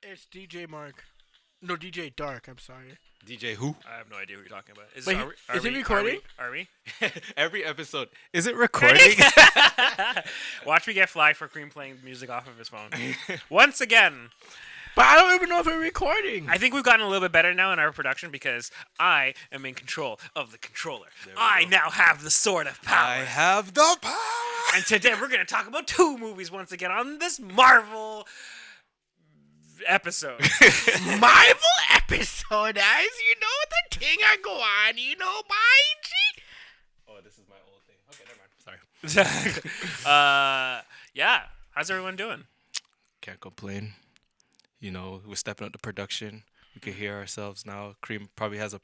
It's DJ Mark. No, DJ Dark. I'm sorry. DJ who? I have no idea what you're talking about. Wait, is it recording? Are we? Every episode. Is it recording? Watch me get flagged for Cream playing music off of his phone. Once again. But I don't even know if we're recording. I think we've gotten a little bit better now in our production because I am in control of the controller. I now have the sword of power. I have the power. And today we're going to talk about 2 movies once again on this Marvel episode. Marvel episode, as you know the thing I go on, you know, my Oh, this is my old thing. Okay, never mind. Sorry. Yeah. How's everyone doing? Can't complain. You know, we're stepping up the production. We can hear ourselves now. Cream probably has a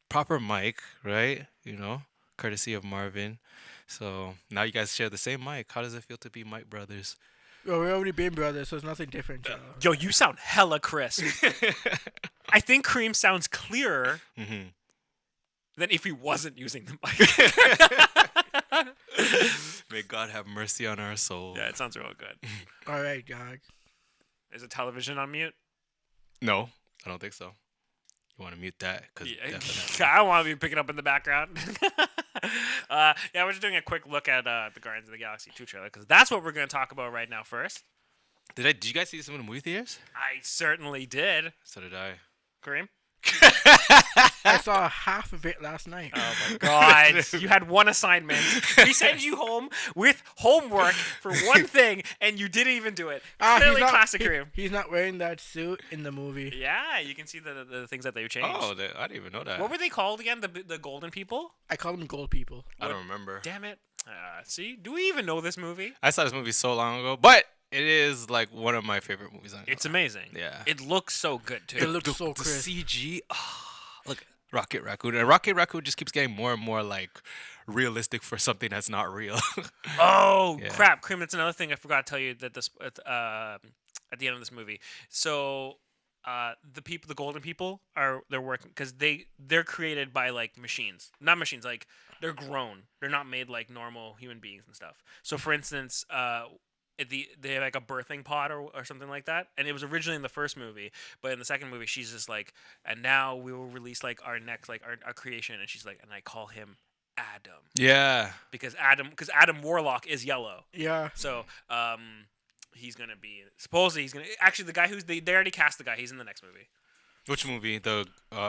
proper mic, right? You know, courtesy of Marvin. So now you guys share the same mic. How does it feel to be Mike brothers? Well, we've already been brothers, so it's nothing different. Yo, you sound hella crisp. I think Cream sounds clearer than if he wasn't using the mic. May God have mercy on our souls. Yeah, it sounds real good. All right, God. Is the television on mute? No, I don't think so. You want to mute that? Cause I don't want to be picking up in the background. Yeah, we're just doing a quick look at the Guardians of the Galaxy 2 trailer because that's what we're going to talk about right now first. Did you guys see this in the movie theaters? I certainly did. So did I. Kareem? I saw half of it last night. Oh my God. You had one assignment. We sent you home with homework for one thing, and you didn't even do it. Clearly classic Kareem. He's not wearing that suit in the movie. Yeah, you can see the things that they've changed. Oh, I didn't even know that. What were they called again? The golden people? I call them gold people. I don't remember. Damn it. See? Do we even know this movie? I saw this movie so long ago, but it is like one of my favorite movies. It's amazing. Yeah. It looks so good, too. It looks so the crisp. CG. Look, Rocket Raccoon. And Rocket Raccoon just keeps getting more and more like realistic for something that's not real. Oh, Yeah. crap. Cream, that's another thing I forgot to tell you that this at the end of this movie. So the golden people they're working because they're created by like machines. Not machines, like they're grown. They're not made like normal human beings and stuff. So for instance, they have like a birthing pod or something like that, and it was originally in the first movie, but in the second movie she's just like, and now we will release like our next like our creation, and she's like, and I call him Adam. Yeah. Because Adam Warlock is yellow. Yeah. So he's gonna be actually the guy they already cast the guy. He's in the next movie. Which movie? The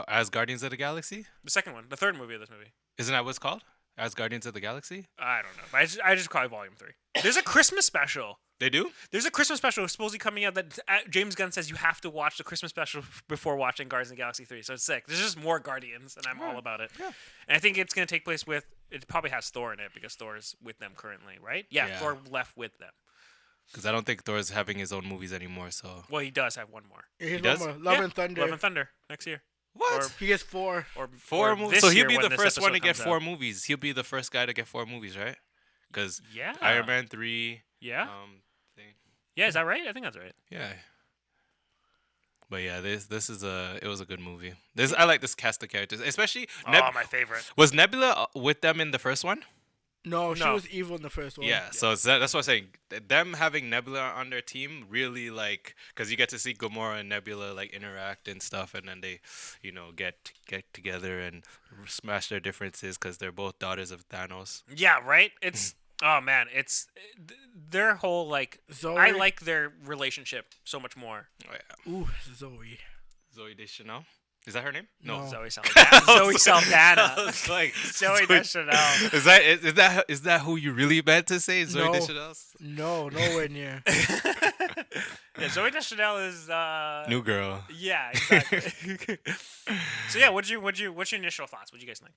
As Guardians of the Galaxy? The second one, the third movie of this movie. Isn't that what it's called? As Guardians of the Galaxy? I don't know. But I just call it Volume 3. There's a Christmas special. They do? There's a Christmas special supposedly coming out that James Gunn says you have to watch the Christmas special before watching Guardians of the Galaxy 3. So it's sick. There's just more Guardians, and I'm all about it. Yeah. And I think it's going to take place it probably has Thor in it because Thor is with them currently, right? Yeah. Thor left with them. Because I don't think Thor's having his own movies anymore, so... Well, he does have one more. He does? Love and Thunder. Love and Thunder next year. What? He gets 4. Or 4 or movies? this So he'll year be when the this first one to episode get comes 4 out. movies. He'll be the first guy to get 4 movies, right? Because Yeah. Iron Man 3... Yeah. Thing. Yeah, is that right? I think that's right. Yeah. But yeah, it was a good movie. I like this cast of characters, especially My favorite. Was Nebula with them in the first one? No, she No. was evil in the first one. Yeah, so that's what I'm saying. Them having Nebula on their team really like, because you get to see Gamora and Nebula like interact and stuff, and then they, get together and smash their differences because they're both daughters of Thanos. Yeah, right? It's oh man, it's their whole like Zoe. I like their relationship so much more. Oh, yeah. Ooh, Zoe. Zoe Deschanel. Is that her name? No. Zoe Saldana. Zoe Saldana. I was like, Zoe Deschanel. Is that who you really meant to say? Zoe No. Deschanel? No, nowhere near. Yeah, Zoe Deschanel is New girl. Yeah, exactly. So yeah, what's your initial thoughts? What do you guys think?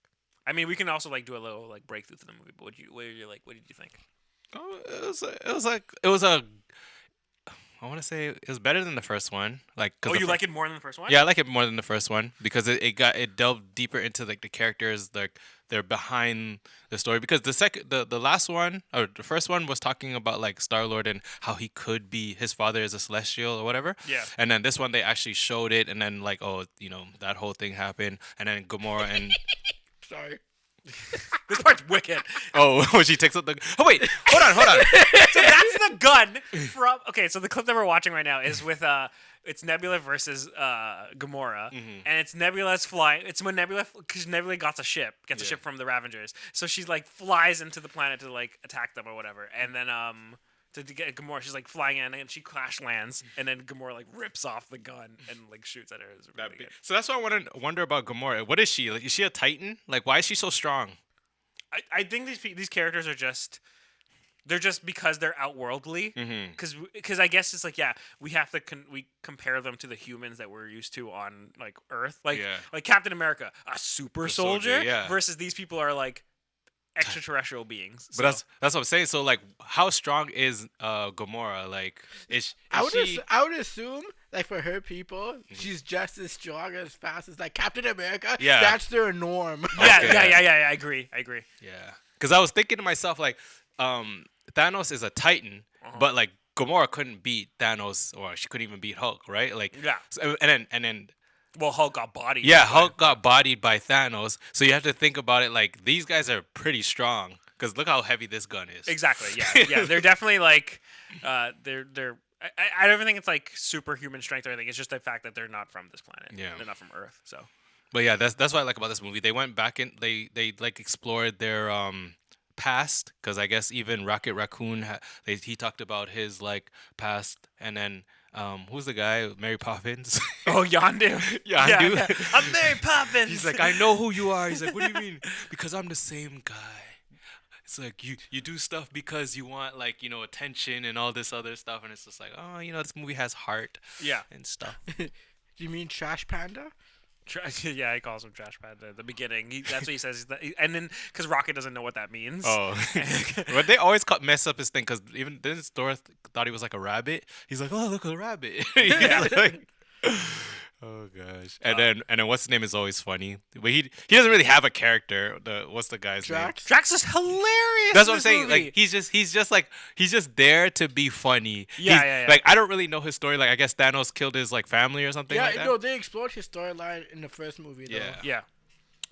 I mean, we can also like do a little like breakthrough to the movie, but what did you think? Oh, it was a. I want to say it was better than the first one. Like, you like it more than the first one? Yeah, I like it more than the first one because it delved deeper into like the characters, like they're behind the story. Because the last one or the first one was talking about like Star-Lord and how he could be his father is a Celestial or whatever. Yeah. And then this one they actually showed it, and then like that whole thing happened, and then Gamora and Sorry. This part's wicked. Oh, when she takes up the. Oh wait, hold on. So that's the gun from. Okay, so the clip that we're watching right now is with it's Nebula versus Gamora, and it's Nebula's flying. It's when because Nebula gets a ship from the Ravengers, so she's like flies into the planet to like attack them or whatever, and then to get Gamora, she's like flying in and she crash lands, and then Gamora like rips off the gun and like shoots at her. It's really good. So that's what I wonder about Gamora. What is she? Like, is she a Titan? Like, why is she so strong? I think these characters are just. They're just because they're outworldly. Because I guess it's like, yeah, we have to we compare them to the humans that we're used to on like Earth. Like Captain America, a super soldier, versus these people are like extraterrestrial beings. So. But that's what I'm saying. So like, how strong is Gamora? Like, I would assume like for her people, she's just as strong as fast as like Captain America. Yeah, that's their norm. Yeah, I agree. Yeah, because I was thinking to myself like, Thanos is a Titan, but like Gamora couldn't beat Thanos, or she couldn't even beat Hulk, right? Like, so, and then. Well, Hulk got bodied. Yeah, Hulk got bodied by Thanos. So you have to think about it like these guys are pretty strong. Because look how heavy this gun is. Exactly. Yeah. They're definitely like, they're. I don't think it's like superhuman strength or anything. It's just the fact that they're not from this planet. Yeah. They're not from Earth. So. But yeah, that's what I like about this movie. They went back and they like explored their past, because I guess even Rocket Raccoon he talked about his like past, and then who's the guy, Mary Poppins? Oh, Yondu. Yondu. Yeah. I'm Mary Poppins. He's like, I know who you are. He's like, what do you mean? Because I'm the same guy. It's like you do stuff because you want like attention and all this other stuff, and it's just like, oh, this movie has heart. Yeah. And stuff. Do you mean Trash Panda? Yeah, he calls him Trash Panda at the beginning. That's what he says. And then, because Rocket doesn't know what that means. Oh. But they always mess up his thing, because even then Thor thought he was like a rabbit. He's like, oh, look, a rabbit. Like, oh, gosh. And then what's his name is always funny. But he doesn't really have a character. What's the guy's name? Drax is hilarious. That's what I'm saying. Movie. Like, he's just there to be funny. Yeah. Like, I don't really know his story. Like, I guess Thanos killed his like family or something like that. Yeah, no, they explored his storyline in the first movie though. Yeah.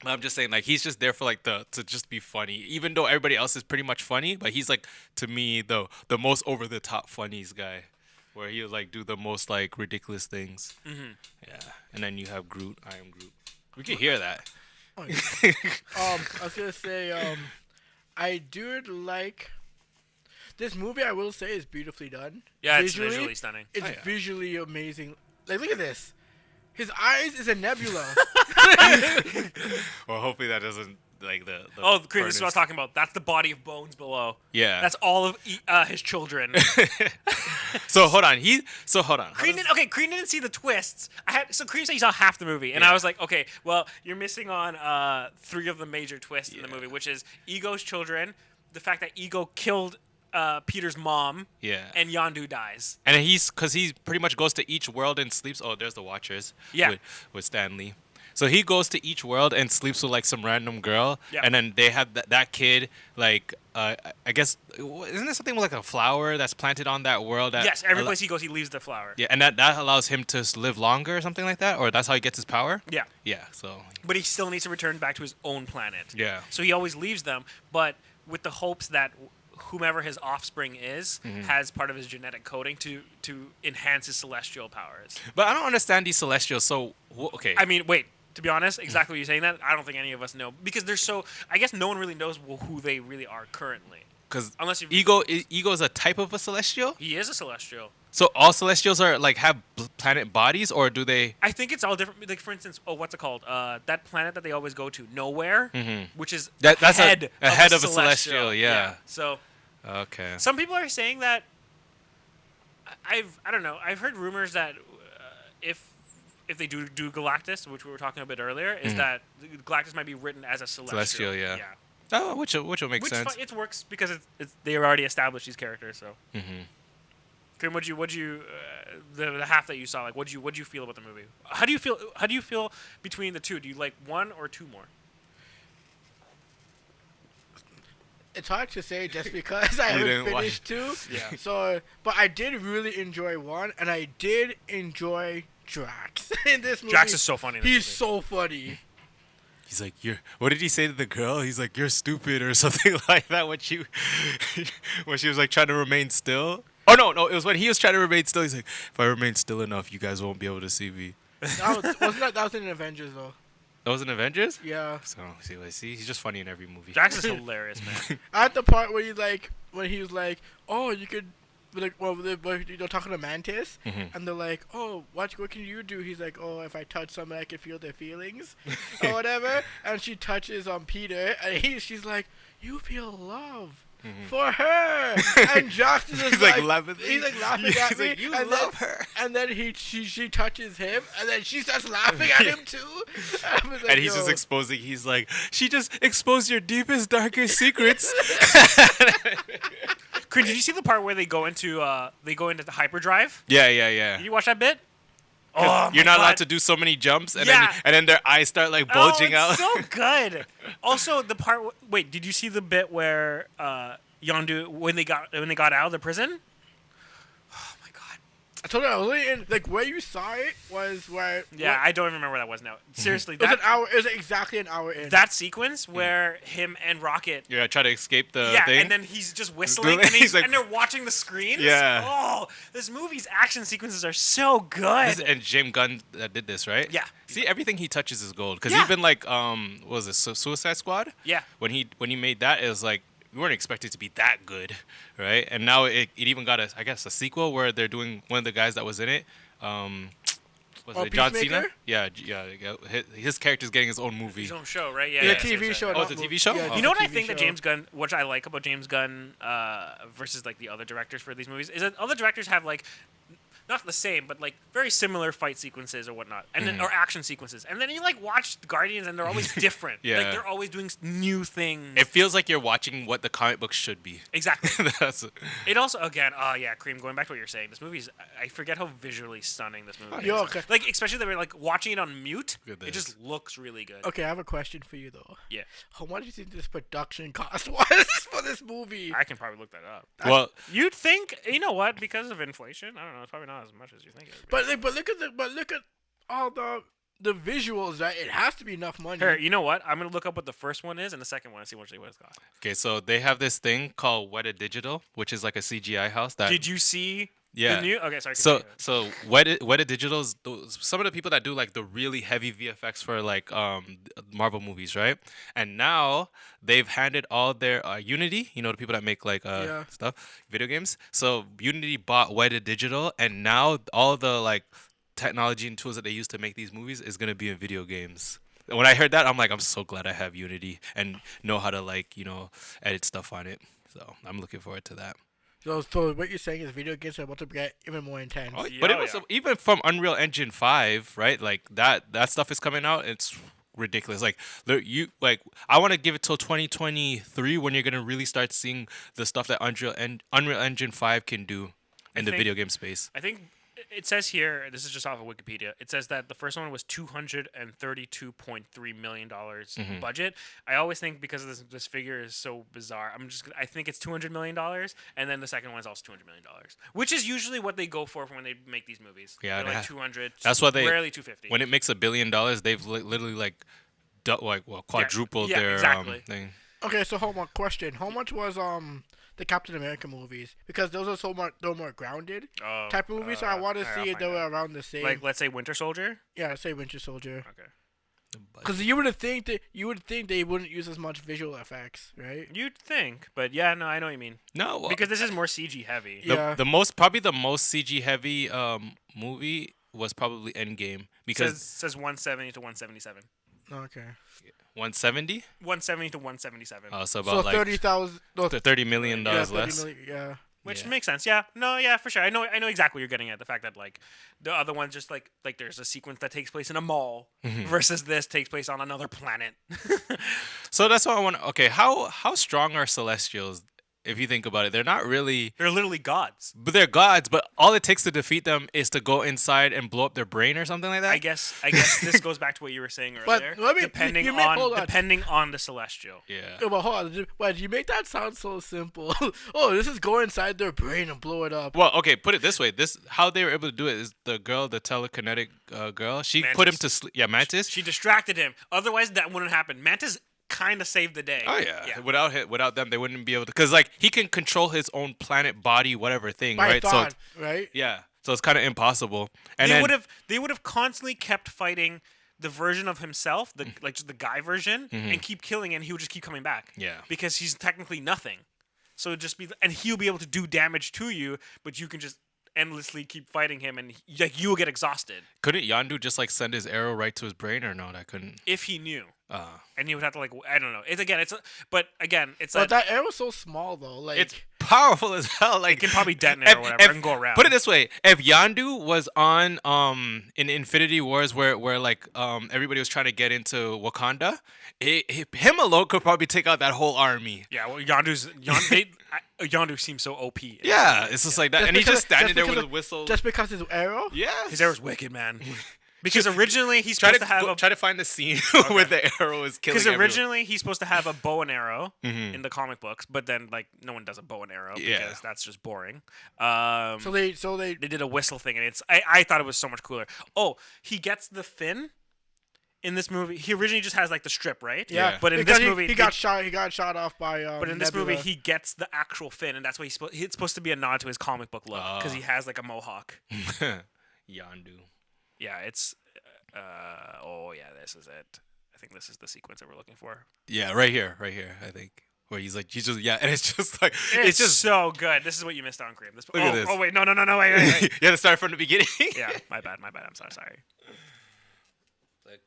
But I'm just saying, like, he's just there for like to just be funny. Even though everybody else is pretty much funny, but he's like, to me, the most over the top funnies guy. Where he'll like do the most like ridiculous things. Yeah. And then you have Groot. I am Groot. We can hear that. Oh, yeah. I was gonna say, I do like this movie. I will say is beautifully done. Yeah, it's visually stunning. It's visually amazing. Like, look at this. His eyes is a nebula. Well, hopefully that doesn't like the Cream, this is what I was talking about. That's the body of bones below. Yeah. That's all of his children. So hold on. Cream didn't see the twists. Cream said he saw half the movie, and I was like, okay, well, you're missing on 3 of the major twists in the movie, which is Ego's children, the fact that Ego killed Peter's mom, and Yondu dies. And because he pretty much goes to each world and sleeps. Oh, there's the Watchers. Yeah. With Stan Lee. So he goes to each world and sleeps with like some random girl, and then they have that kid like I guess isn't there something like a flower that's planted on that world? Yes, every place he goes, he leaves the flower. Yeah, and that allows him to live longer or something like that, or that's how he gets his power. Yeah. Yeah. So. But he still needs to return back to his own planet. Yeah. So he always leaves them, but with the hopes that whomever his offspring is has part of his genetic coding to enhance his celestial powers. But I don't understand these celestials. So okay. I mean, wait. To be honest, exactly what you're saying that, I don't think any of us know. Because they're so... I guess no one really knows who they really are currently. Because unless Ego is a type of a celestial? He is a celestial. So all celestials are like have planet bodies, or do they... I think it's all different. Like, for instance, what's it called? That planet that they always go to, Nowhere, which is that's ahead of a celestial. Yeah. So... Okay. Some people are saying that... I don't know. I've heard rumors that if they do Galactus, which we were talking a bit earlier, is that Galactus might be written as a celestial. Yeah. Oh, which will make sense. It works because they already established these characters. So. Krim, what'd you the half that you saw, like what'd you feel about the movie? How do you feel between the two? Do you like one or two more? It's hard to say just because I haven't finished 2. Yeah. So, but I did really enjoy 1, and I did enjoy Drax in this movie. Drax is so funny. He's so funny. he's like, "You're." What did he say to the girl? He's like, "You're stupid" or something like that. When she was like trying to remain still. Oh no, it was when he was trying to remain still. He's like, "If I remain still enough, you guys won't be able to see me." That was in Avengers though. That was in Avengers. Yeah. So see, he's just funny in every movie. Drax is hilarious, man. At the part where he was like, "Oh, you could," like, well, they're talking to Mantis, and they're like, "Oh, what can you do?" He's like, "Oh, if I touch someone, I can feel their feelings, or whatever." And she touches on Peter, and she's like, "You feel love." For her, and Josh is just He's like laughing. He's like laughing at He's me, like, "You and love then, her." And then she touches him, and then she starts laughing at him too. I was like, And he's just yo. exposing. He's like, "She just exposed your deepest, darkest secrets." Did you see the part where they go into the hyperdrive? Yeah. Did you watch that bit? Oh, You're my not allowed God. to do so many jumps, and Yeah. then their eyes start like bulging oh, out. it's so good. Also, the part. Wait, did you see the bit where Yondu when they got out of the prison? Oh my God. I told you I was only in like where you saw it was where. Yeah, I don't even remember where that was now. Seriously, It was an hour. It was exactly an hour in. that sequence where him and Rocket. Yeah, try to escape the Yeah, thing. and then he's just whistling, and, He's like- and they're watching the screen. Yeah. Oh, this movie's action sequences are so good. And James Gunn did this, right? Yeah. See, everything he touches is gold. Because Yeah. even like, what was it, Suicide Squad? Yeah. When he made that, it was like we weren't expected to be that good, right? And now it even got a sequel where they're doing one of the guys that was in it. Was it John Cena? Peacemaker? Yeah. His character's getting his own movie. His own show, right? Yeah, Yeah, yeah. TV show. Oh, it's a TV show? Yeah, Oh. it's You know a what I TV think that show. James Gunn, which I like about James Gunn versus like the other directors for these movies, is that other directors have like not the same, but like very similar fight sequences or whatnot, and then or action sequences, and then you like watch Guardians and they're always different. Yeah. Like they're always doing new things. It feels like you're watching what the comic book should be. Exactly. That's It also again, Cream. Going back to what you're saying, this movie's I forget how visually stunning this movie Yo, is. okay. Like especially that we're like watching it on mute. Look at It this. just looks really good. Okay, I have a question for you though. Yeah, How much do you think this production cost was for this movie? I can probably look that up. well, You'd think, you know what? Because of inflation, I don't know. It's probably not as much as you think it would be. But look at all the visuals. Right? It has to be enough money. Here, you know what? I'm gonna look up what the first one is and the second one and see what it's got. okay, so they have this thing called Weta Digital, which is like a CGI house that. Did you see Yeah. the new? Okay, sorry. So continue. Weta Digital's some of the people that do like the really heavy VFX for like Marvel movies, right? And now they've handed all their Unity, you know, the people that make like Yeah. stuff, video games. So Unity bought Weta Digital, and now all the like technology and tools that they use to make these movies is gonna be in video games. And when I heard that, I'm like, I'm so glad I have Unity and know how to like, you know, edit stuff on it. So I'm looking forward to that. So what you're saying is video games are about to get even more intense. Oh, Yeah, but it oh, was yeah. even from Unreal Engine 5, right? Like that stuff is coming out. It's ridiculous. Like I want to give it till 2023 when you're gonna really start seeing the stuff that Unreal Engine 5 can do in the think- video game space. I think it says here. This is just off of Wikipedia. It says that the first one was $232.3 million budget. I always think because of this figure is so bizarre. I think it's $200 million, and then the second one is also $200 million, which is usually what they go for when they make these movies. Yeah, They're they like ha- 200. That's what they rarely 250. When it makes $1 billion, they've literally like quadrupled Yeah, their exactly. thing. Okay, so hold on. Question: How much was the Captain America movies? Because those are they're more grounded Oh, type of movies. So I want to I'll see if find they were out. around the same. Like let's say Winter Soldier. Yeah, say Winter Soldier. Okay. Because you would think they wouldn't use as much visual effects, right? You'd think, but yeah, no, I know what you mean. No, well, Because this is more CG heavy. Yeah. the most CG heavy movie was probably Endgame because says 170 to 177. Okay. 170. 170 to 177. So So about like 30,000. No, $30 million yeah, 30 less. million, yeah. Which Yeah. makes sense. Yeah. No, yeah, for sure. I know exactly what you're getting at. The fact that like the other one's just like there's a sequence that takes place in a mall versus this takes place on another planet. So that's what I want. Okay, how strong are Celestials if you think about it, they're not really. They're literally gods. But they're gods. But all it takes to defeat them is to go inside and blow up their brain or something like that. I guess this goes back to what you were saying But earlier. let me- depending you may- hold on. depending on the celestial. Yeah. Yeah, but hold on. Why did you make that sound so simple? Oh, this is go inside their brain and blow it up. Well, okay. Put it this way: how they were able to do it is the girl, the telekinetic girl. She put him Mantis. to sleep. Yeah, Mantis. She distracted him. Otherwise, that wouldn't happen. Mantis kind of saved the day. Oh yeah. Without them, they wouldn't be able to. Cause like he can control his own planet, body, whatever thing, My right? thought, So right? yeah. So it's kind of impossible. And They then would have constantly kept fighting the version of himself, like just the guy version, and keep killing, and he would just keep coming back. Yeah. Because he's technically nothing. So it'd just be, and he'll be able to do damage to you, but you can just endlessly keep fighting him, and you will get exhausted couldn't Yandu just like send his arrow right to his brain or no? That couldn't. if he knew. Uh, And he would have to I don't know. But again, it's But like that arrow's so small though. Like it's powerful as hell. Like it can probably detonate or whatever and go around. Put it this way: if Yandu was on in Infinity Wars, where like everybody was trying to get into Wakanda, him alone could probably take out that whole army. Yeah, well, Yondu seems so OP. Yeah, it's just like that, and he's just standing there with because a whistle. just because his arrow. Yeah, His arrow's wicked, man. Because originally he's try supposed to have try to find the scene where the arrow is killing. Because everyone. originally he's supposed to have a bow and arrow in the comic books, but then like no one does a bow and arrow Yeah. because that's just boring. So they They did a whistle thing, and I thought it was so much cooler. Oh, he gets the fin in this movie. He originally just has like the strip, right? yeah. But in because this movie, he got shot. He got shot off by. But in this movie, Nebula. he gets the actual fin, and that's why it's supposed to be a nod to his comic book look because he has like a mohawk. Yandu. Yeah, it's. Oh yeah, this is it. I think this is the sequence that we're looking for. Yeah, right here. I think where he's just and it's just like It's just so good. This is what you missed on, Cream. Look at this. Oh wait, no, wait. you have to start from the beginning. Yeah, my bad. I'm sorry. Like,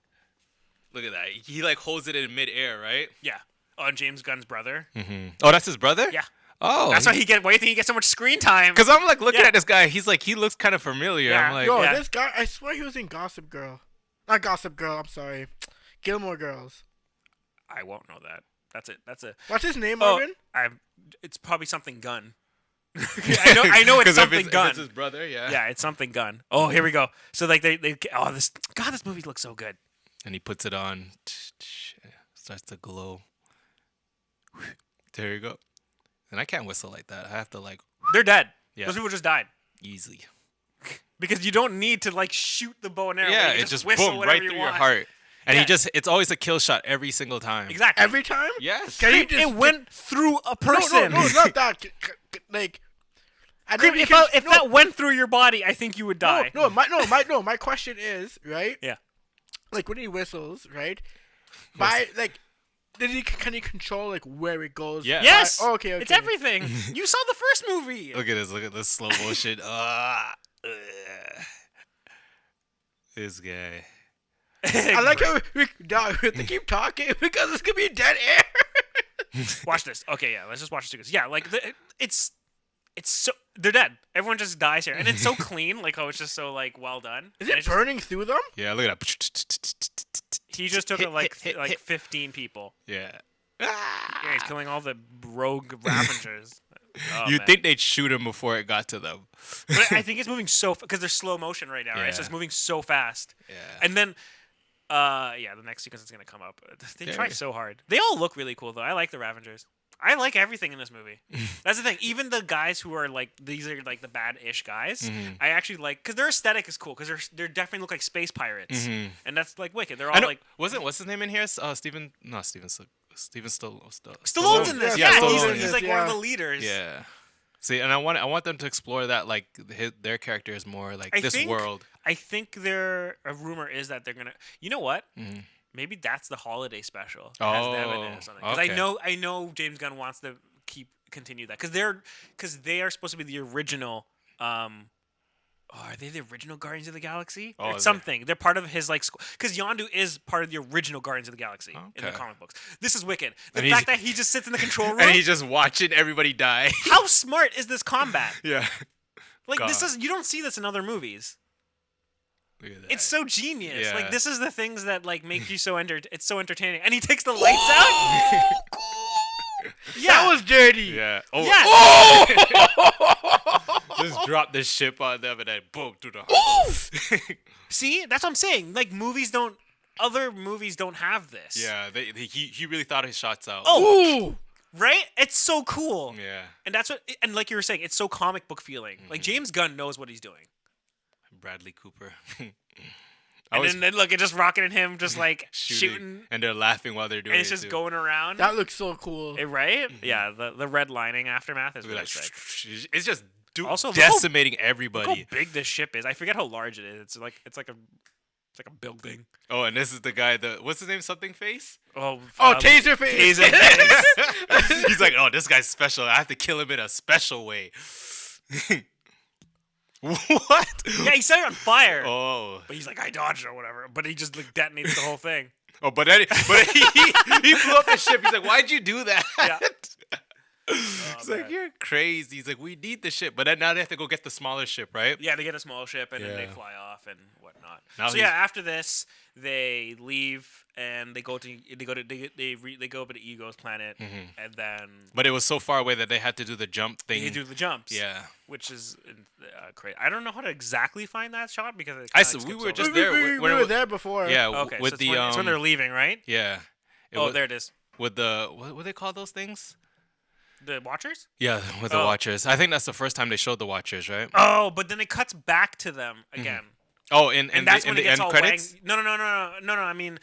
look at that. He like holds it in midair, right? Yeah. On James Gunn's brother. Mm-hmm. Oh, that's his brother. Yeah. Oh, That's why why do you think he gets so much screen time? Because I'm like looking Yeah. at this guy. He's like he looks kind of familiar. Yeah. I'm like, Yo, yeah. this guy. I swear he was in Gossip Girl. Not Gossip Girl. I'm sorry. Gilmore Girls. I won't know that. That's it. That's a. What's his name, Oh, Marvin? it's probably something Gunn. I know it's 'Cause something if Gunn. it's his brother, yeah. Yeah, it's something Gunn. Oh, here we go. So like this movie looks so good. And he puts it on. Starts to glow. There you go. And I can't whistle like that. I have to like They're dead. Yeah. Those people just died. easily. Because you don't need to like shoot the bow and arrow. Yeah, You it just whistle boom whatever right you through your want. heart. And Yeah. it's always a kill shot every single time. Exactly. Every time? Yes. Can he It just went through a No, person. no, not that. Like, I know Creep, you if can- if no, that went through your body, I think you would die. My question is, right? Yeah. Like when he whistles, right? Can he control like where it goes? Yeah. Yes. Oh, okay. It's everything. You saw the first movie. Look at this slow motion. This guy. I like how we have to keep talking because it's gonna be dead air. Watch this. Okay, yeah. Let's just watch this. Yeah, like it's so they're dead. Everyone just dies here, and it's so clean. Like how it's just so like well done. Is And it it's just- burning through them? Yeah, look at that. He just took Hit, it like hit, like hit. 15 people. Yeah. Yeah, he's killing all the rogue Ravengers. Oh, You'd man. think they'd shoot him before it got to them. But I think it's moving so because they're slow motion right now, right? So Yeah. it's moving so fast. Yeah. And then, the next sequence is gonna come up. They try Yeah. so hard. They all look really cool though. I like the Ravengers. I like everything in this movie. That's the thing. Even the guys who are like these are like the bad-ish guys. Mm-hmm. I actually like because their aesthetic is cool because they're definitely look like space pirates, Mhm. and that's like wicked. They're I all know, like what's his name in here? Steven Stallone's Stallone. in this. Yeah, Yeah, Stallone. he's like one of Yeah. the leaders. Yeah. See, and I want them to explore that like their character is more like I this think- world. I think a rumor is that they're gonna. You know what? Mhm. Maybe that's the holiday special. That has them in it or Oh, something. Because okay. I know James Gunn wants to continue that because they are supposed to be the original. Are they the original Guardians of the Galaxy? Oh, Or something. They're part of his like because Yondu is part of the original Guardians of the Galaxy in the Okay. comic books. This is wicked. The And fact that he just sits in the control room. And he's just watching everybody die. How smart is this combat? Yeah. Like this God. is you don't see this in other movies. Look at that. It's so genius. Yeah. Like this is the things that like make you so it's so entertaining. And he takes the lights out. That was dirty. Yeah. Oh. Yeah. Oh! Just drop this ship on them and then boom through the heart. See, that's what I'm saying. Like other movies don't have this. Yeah, he really thought his shots out. Oh, right? It's so cool. Yeah. And that's and like you were saying, it's so comic book feeling. Like James Gunn knows what he's doing. Bradley Cooper. And then look, it just rocketing him, just like shooting. shooting. And they're laughing while they're doing it. And it's just going around. That looks so cool. Right? Yeah, the red lining aftermath is really like, sick. it's just Also, decimating Look everybody. how big this ship is. I forget how large it is. It's like a building. Oh, and this is the guy. What's his name? Something Face. Oh, Taserface. Taserface. He's like, oh, this guy's special. I have to kill him in a special way. What? Yeah, he set it on fire. Oh. But he's like, I dodged it or whatever. But he just like detonates the whole thing. Oh, but he blew up the ship. He's like, why'd you do that? Yeah. It's like, you're crazy. He's like, we need the ship. But then now they have to go get the smaller ship, right? Yeah, they get a small ship and then they Yeah. fly off and whatnot. Now So he's- yeah, after this, they leave and they go to Ego's planet, and then But it was so far away that they had to do the jump thing. they do the jumps. Yeah. Which is crazy. I don't know how to exactly find that shot because it I kinda said we skips were over. just We there. when it were was- there before. Yeah. Okay, With so the it's when they're leaving, right? Yeah. There it is. With the what do they call those things? The Watchers? Yeah, with the Oh. Watchers. I think that's the first time they showed the Watchers, right? Oh, but then it cuts back to them again. Oh, in And that's when the it gets end all credits. wang. No. I mean,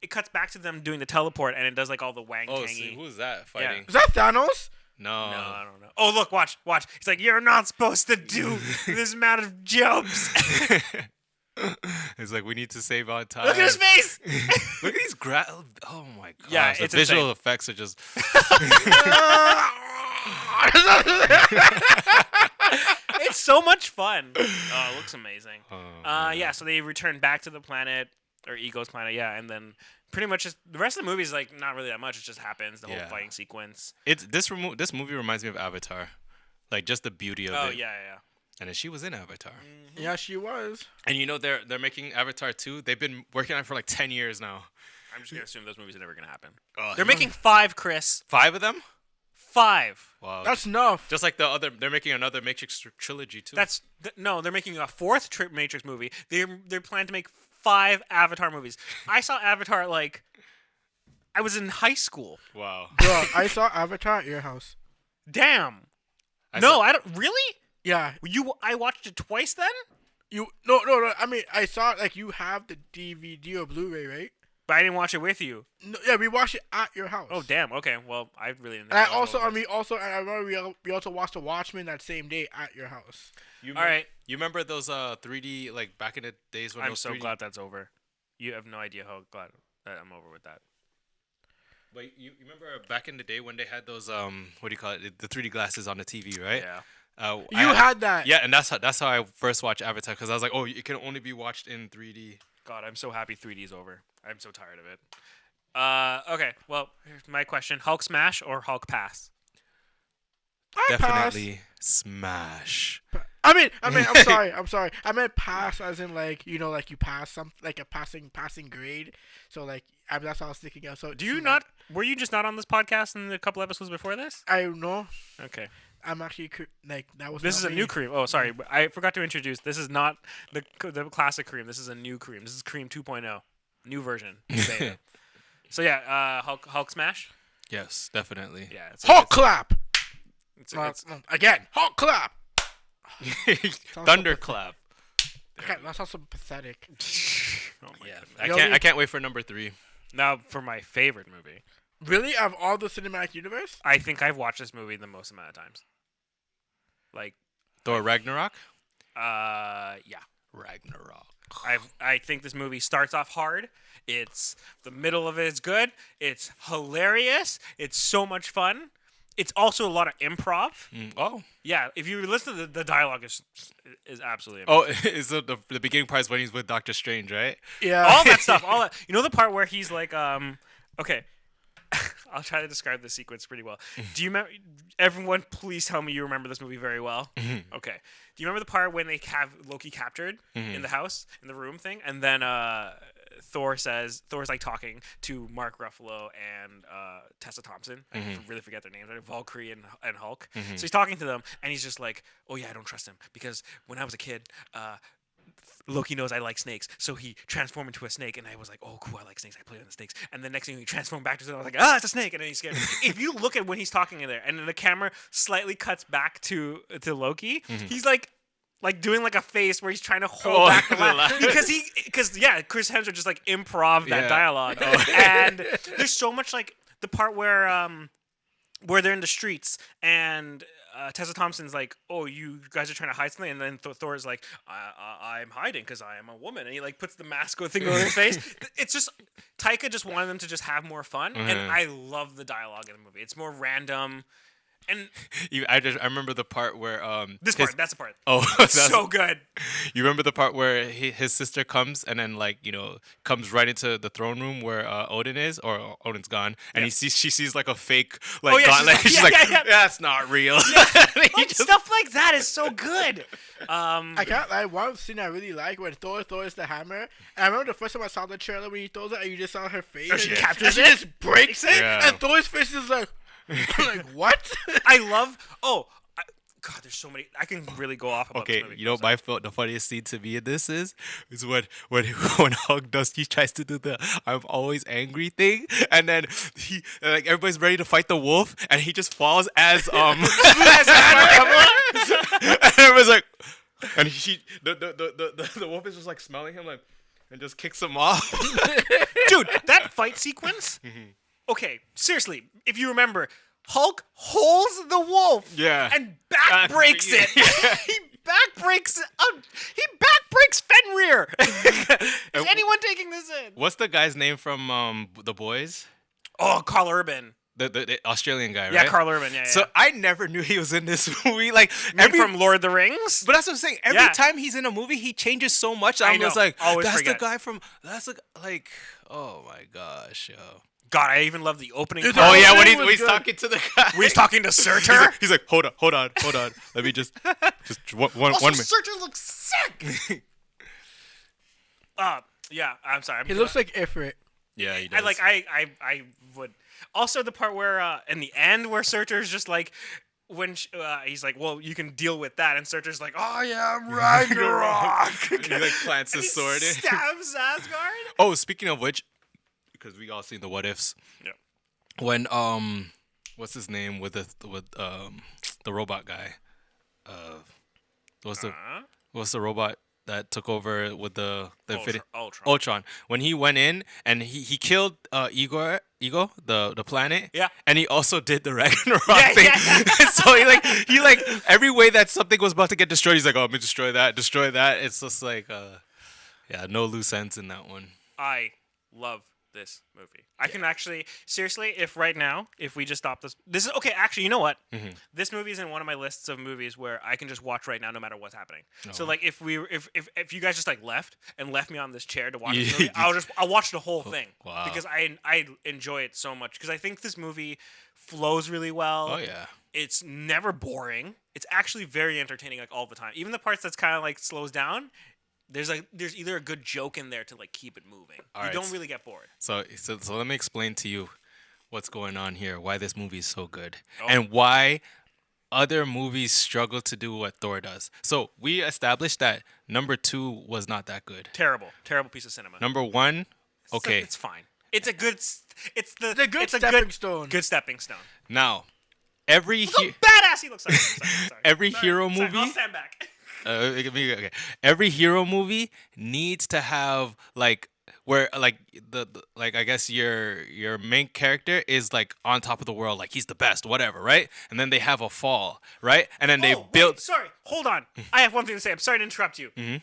it cuts back to them doing the teleport, and it does like all the wang Oh, tangy. so who's that fighting? Is that Thanos? No. No, I don't know. Oh, look, watch. He's like, you're not supposed to do this amount of jumps. It's like we need to save on time. Look at his face. Look at these Oh my god. Yeah, the it's visual insane. effects are just. It's so much fun. Oh, it looks amazing. Oh, Yeah, so they return back to the planet, or Ego's planet, yeah, and then pretty much just the rest of the movie is like not really that much. It just happens, the whole Yeah. fighting sequence. This movie reminds me of Avatar, like just the beauty of Oh, it. yeah. And then she was in Avatar. Yeah, she was. And you know they're making Avatar 2. They've been working on it for like 10 years now. I'm just gonna assume those movies are never gonna happen. Oh, They're making 5, Chris. 5 of them. 5. Wow. That's enough. just like the other. They're making another Matrix trilogy too. No, they're making a 4th Matrix movie. They're planning to make 5 Avatar movies. I saw Avatar like I was in high school. wow. Bro, I saw Avatar at your house. Damn. I No, saw- I don't really. Yeah. I watched it twice then, No. I mean, I saw like you have the DVD or Blu-ray, right? but I didn't watch it with you. No, yeah, we watched it at your house. Oh damn. Okay. Well, I really didn't. And I know also, what it was. I remember we also watched The Watchmen that same day at your house. All right. You remember those 3D like back in the days when it I'm was so 3D? glad that's over. You have no idea how glad that I'm over with that. But you remember back in the day when they had those what do you call it, the 3D glasses on the TV, right? Yeah. You had that. Yeah, and that's how I first watched Avatar, because I was like, oh, it can only be watched in 3D. God, I'm so happy 3D is over. I'm so tired of it. Okay. Well, here's my question: Hulk smash or Hulk pass? I Definitely smash. I mean, I'm sorry. I meant pass as in like, like you pass some like a passing grade. So like that's how I was thinking of. So Do you not? Were you just not on this podcast in a couple episodes before this? I don't know. Okay. I'm actually like that was. This not is a me. new cream. Oh, sorry. I forgot to introduce. This is not the classic cream. This is a new cream. This is cream 2.0. New version. Beta. So yeah, Hulk smash. Yes, definitely. Yeah. Hulk clap. It's Again, Hulk clap. Thunderclap. Okay, that sounds so pathetic. oh my Yeah, goodness. I can't wait for number 3. Now for my favorite movie. Really, of all the cinematic universe? I think I've watched this movie the most amount of times. Like, Thor Ragnarok. yeah. Ragnarok. I think this movie starts off hard. It's the middle of it is good. It's hilarious. It's so much fun. It's also a lot of improv. Oh. Yeah, if you listen to the dialogue is absolutely Oh, amazing. is the beginning part is when he's with Doctor Strange, right? Yeah. All that stuff. All that. You know the part where he's like, okay. I'll try to describe the sequence pretty well. Do you remember? Everyone, please tell me you remember this movie very well. Okay. Do you remember the part when they have Loki captured in the house, in the room thing, and then Thor's like talking to Mark Ruffalo and Tessa Thompson. I really forget their names. Right? Valkyrie and Hulk. So he's talking to them, and he's just like, "Oh yeah, I don't trust him because when I was a kid, Loki knows I like snakes, so he transformed into a snake, and I was like, oh, cool, I like snakes, I play with the snakes, and the next thing he transformed back to something, I was like, it's a snake, and then he's scared. If you look at when he's talking in there, and then the camera slightly cuts back to Loki, he's like doing like a face where he's trying to hold back the laugh because Chris Hemsworth just like improv that dialogue, and there's so much like the part where they're in the streets and Tessa Thompson's like, oh, you guys are trying to hide something, and then Thor's like, I'm hiding because I am a woman, and he like puts the mask thing over his face. It's just Taika just wanted them to just have more fun, and I love the dialogue in the movie. It's more random. And I remember the part where that's the part. Oh, that's so good. You remember the part where his sister comes and then comes right into the throne room where Odin is, or Odin's gone, and she sees like a fake gauntlet. She's like, that's not real. Stuff like that is so good. I can't lie. One scene I really like when Thor throws the hammer. And I remember the first time I saw the trailer when he throws it, and you just saw her face. She captures it. She just breaks it, and Thor's face is like. Like what? I love. God, there's so many. I can really go off about this movie. You know, the funniest scene to me in this is when Hulk he tries to do the "I'm always angry" thing, and then everybody's ready to fight the wolf, and he just falls as and everyone's like, and the wolf is just like smelling him and just kicks him off. Dude, that fight sequence. Okay, seriously, if you remember, Hulk holds the wolf and back breaks it. He back breaks Fenrir. Is anyone taking this in? What's the guy's name from The Boys? Oh, Carl Urban. The Australian guy, right? Yeah, Carl Urban, yeah. So I never knew he was in this movie. From Lord of the Rings? But that's what I'm saying. Every time he's in a movie, he changes so much. I'm just like, that's the guy from... oh my gosh, yo. God, I even love the opening. Oh yeah, when he's talking to the guy. When he's talking to Surtur. He's like, hold on. Let me just one minute. Surtur looks sick. Yeah, I'm sorry. He looks like Ifrit. Yeah, he does. I would. Also, the part where in the end where Surtur's just like. When he's like, well, you can deal with that, and Surtur's like, oh yeah, I'm Ragnarok. He plants his sword in. Stabs Asgard. Oh, speaking of which, because we all seen the What Ifs. Yeah. When what's his name with the robot guy? What's the robot that took over with the Ultron? When he went in and he killed Ego, the planet. Yeah. And he also did the Ragnarok thing. Yeah. So he every way that something was about to get destroyed, he's like, oh, I'm gonna destroy that. It's just like no loose ends in that one. I love this movie. I can actually seriously, if we just stop this is okay. Actually, you know what? Mm-hmm. This movie is in one of my lists of movies where I can just watch right now, no matter what's happening. Oh. So if you guys just left me on this chair to watch this movie, I'll watch the whole thing. Wow. Because I enjoy it so much because I think this movie flows really well. Oh yeah. It's never boring. It's actually very entertaining all the time. Even the parts that's kind of slows down. There's either a good joke in there to keep it moving. You don't really get bored. So let me explain to you what's going on here, why this movie is so good, and why other movies struggle to do what Thor does. So we established that number 2 was not that good. Terrible piece of cinema. Number 1, okay, it's fine. It's a good. It's a good stepping stone. Now, every badass he looks like. Sorry. Every hero movie. I'll stand back. Okay. Every hero movie needs to have where the I guess your main character is on top of the world, he's the best, whatever, right? And then they have a fall, right? And then they build. Wait, sorry, hold on. I have one thing to say. I'm sorry to interrupt you. Mm-hmm.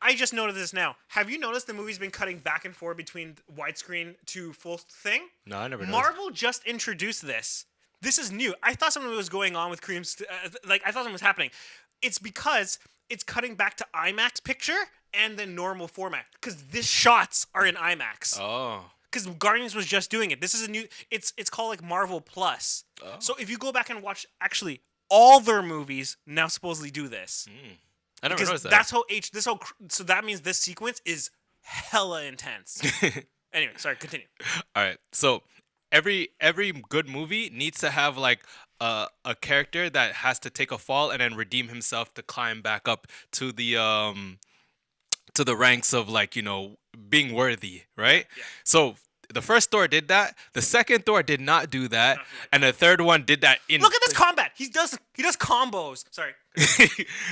I just noticed this now. Have you noticed the movie's been cutting back and forth between widescreen to full thing? No, I never noticed. Marvel just introduced this. This is new. I thought something was going on with Creams. I thought something was happening. It's because it's cutting back to IMAX picture and then normal format because these shots are in IMAX. Oh. Because Guardians was just doing it. This is a new. It's called Marvel Plus. Oh. So if you go back and watch, actually, all their movies now supposedly do this. I never noticed that. That's how so that means this sequence is hella intense. Anyway, sorry, continue. All right. So every good movie needs to have like a character that has to take a fall and then redeem himself to climb back up to the ranks of like, being worthy, right? Yeah. So the first Thor did that. The second Thor did not do that, Nothing like and the third one did that in. Look at this combat. He does combos. Sorry.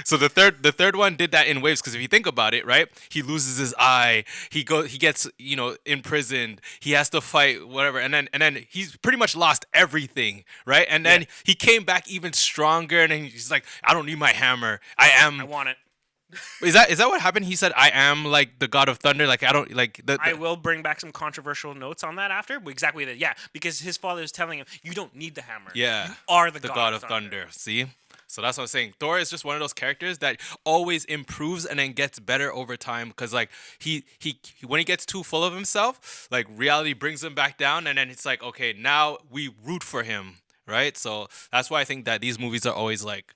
So the third one did that in waves because if you think about it, right, he loses his eye, he gets imprisoned, he has to fight whatever, and then he's pretty much lost everything, right, and then he came back even stronger, and then he's like, I don't need my hammer, I want it. Is that what happened? He said, I am like the god of thunder, like I don't like the I will bring back some controversial notes on that after. Exactly that. Yeah, because his father is telling him, you don't need the hammer. Yeah, you are the god of thunder. See. So that's what I'm saying. Thor is just one of those characters that always improves and then gets better over time. Because like he when he gets too full of himself, like reality brings him back down, and then it's like, okay, now we root for him, right? So that's why I think that these movies are always like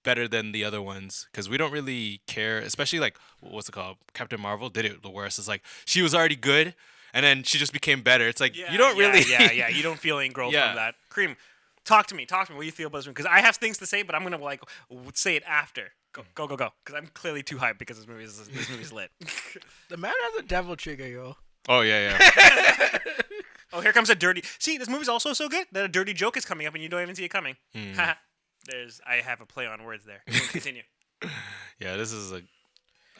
better than the other ones because we don't really care. Especially like what's it called? Captain Marvel did it the worst. It's like she was already good, and then she just became better. It's like you don't really. Yeah. You don't feel any growth from that. Cream. Talk to me. What do you feel about this movie? Because I have things to say, but I'm gonna like say it after. Go. Because I'm clearly too hyped because this movie's lit. The man has a devil trigger, yo. Oh yeah. Oh, here comes a dirty. See, this movie's also so good that a dirty joke is coming up and you don't even see it coming. I have a play on words there. Continue. Yeah, this is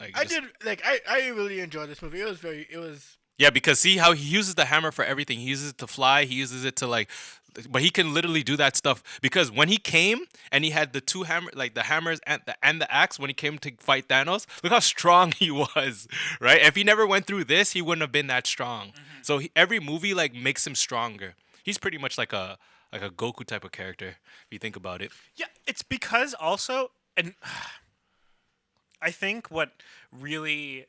I really enjoyed this movie. It was. Yeah, because see how he uses the hammer for everything. He uses it to fly. He uses it to like, but he can literally do that stuff because when he came and he had the two the hammers and the axe when he came to fight Thanos. Look how strong he was, right? If he never went through this, he wouldn't have been that strong. Mm-hmm. So every movie like makes him stronger. He's pretty much like a Goku type of character if you think about it. Yeah, it's because also, and I think what really.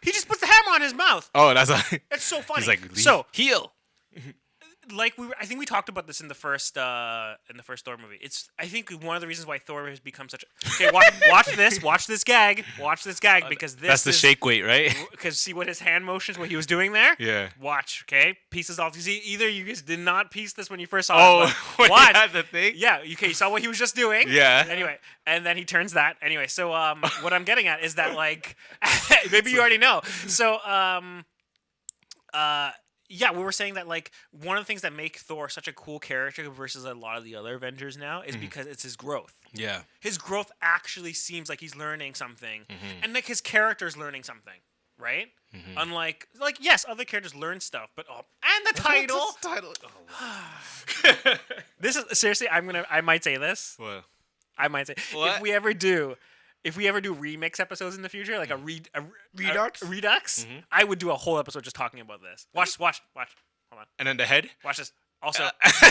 He just puts the hammer on his mouth. Oh, that's so funny. He's like, heal. Like I think we talked about this in the first Thor movie. I think one of the reasons why Thor has become such a okay. Watch this gag because that's the shake weight, right? Because see what his hand motions, what he was doing there. Yeah. Watch, okay, pieces off. See, either you guys did not piece this when you first saw it. Oh, when watch. He had the thing. Yeah, okay, you saw what he was just doing. Yeah. Anyway, and then he turns that. Anyway, so what I'm getting at is that like maybe you already know. So yeah, we were saying that like one of the things that make Thor such a cool character versus a lot of the other Avengers now is because it's his growth. Yeah. His growth actually seems like he's learning something, and like his character's learning something, right? Unlike yes, other characters learn stuff, but and the title. Oh. This is seriously. I might say this. What? I might say if we ever do remix episodes in the future, like a Redux, I would do a whole episode just talking about this. Watch. Hold on. And then the head? Watch this. Also, that's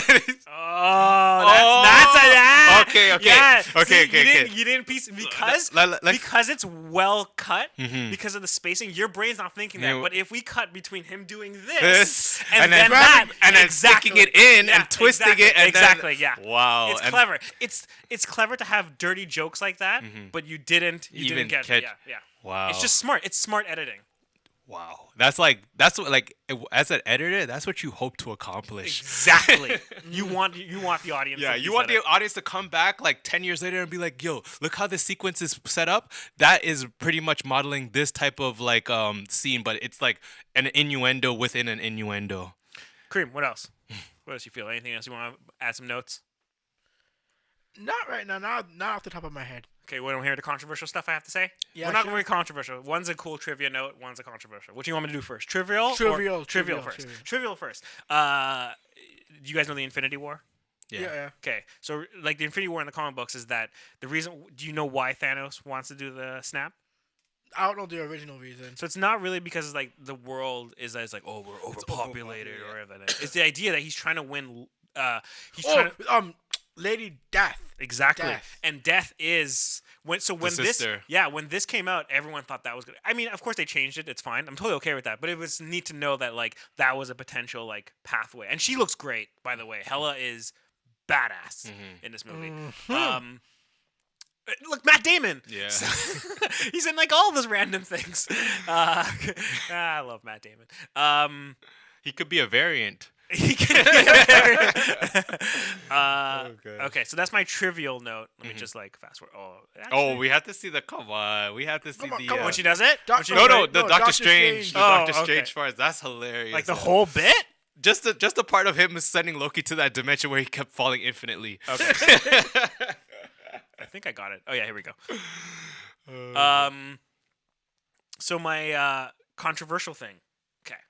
okay. Yeah. Okay. You didn't piece because it's well cut because of the spacing. Your brain's not thinking that. But if we cut between him doing this and then that and then sticking it in and twisting it and exactly. Wow. It's clever. It's clever to have dirty jokes like that, but you didn't get it. Yeah. Wow. It's just smart. It's smart editing. Wow. That's what as an editor, that's what you hope to accomplish. Exactly. you want the audience. Yeah, you want the audience to come back like 10 years later and be like, "Yo, look how this sequence is set up." That is pretty much modeling this type of like scene, but it's like an innuendo within an innuendo. Cream, what else? What else you feel? Anything else you want to add some notes? Not right now. Not off the top of my head. Okay, we don't hear the controversial stuff I have to say? Yeah, we're not going to be controversial. One's a cool trivia note, one's a controversial. What do you want me to do first? Trivial first. Trivial first. Do you guys know the Infinity War? Yeah. Okay, so like the Infinity War in the comic books is that the reason... Do you know why Thanos wants to do the snap? I don't know the original reason. So it's not really because like the world is like, oh, we're overpopulated or whatever. It's the idea that he's trying to win... Lady Death. Exactly. Death. And Death is when this came out, everyone thought that was good. I mean, of course they changed it. It's fine. I'm totally okay with that. But it was neat to know that like that was a potential like pathway. And she looks great, by the way. Hela is badass in this movie. Look, Matt Damon. Yeah. He's in like all those random things. I love Matt Damon. He could be a variant. He can be a variant. Okay. Okay, so that's my trivial note. Let me just like fast forward. Oh, Actually, we have to see the. Come on, we have to see Come on, the. come on. when she does it. Doc- When she No, does no, it? the No, Doctor Doctor Strange. Strange. The Oh, Doctor okay. Strange part. That's hilarious. Like the whole bit. just the part of him sending Loki to that dimension where he kept falling infinitely. Okay. I think I got it. Oh yeah, here we go. So my controversial thing. Okay.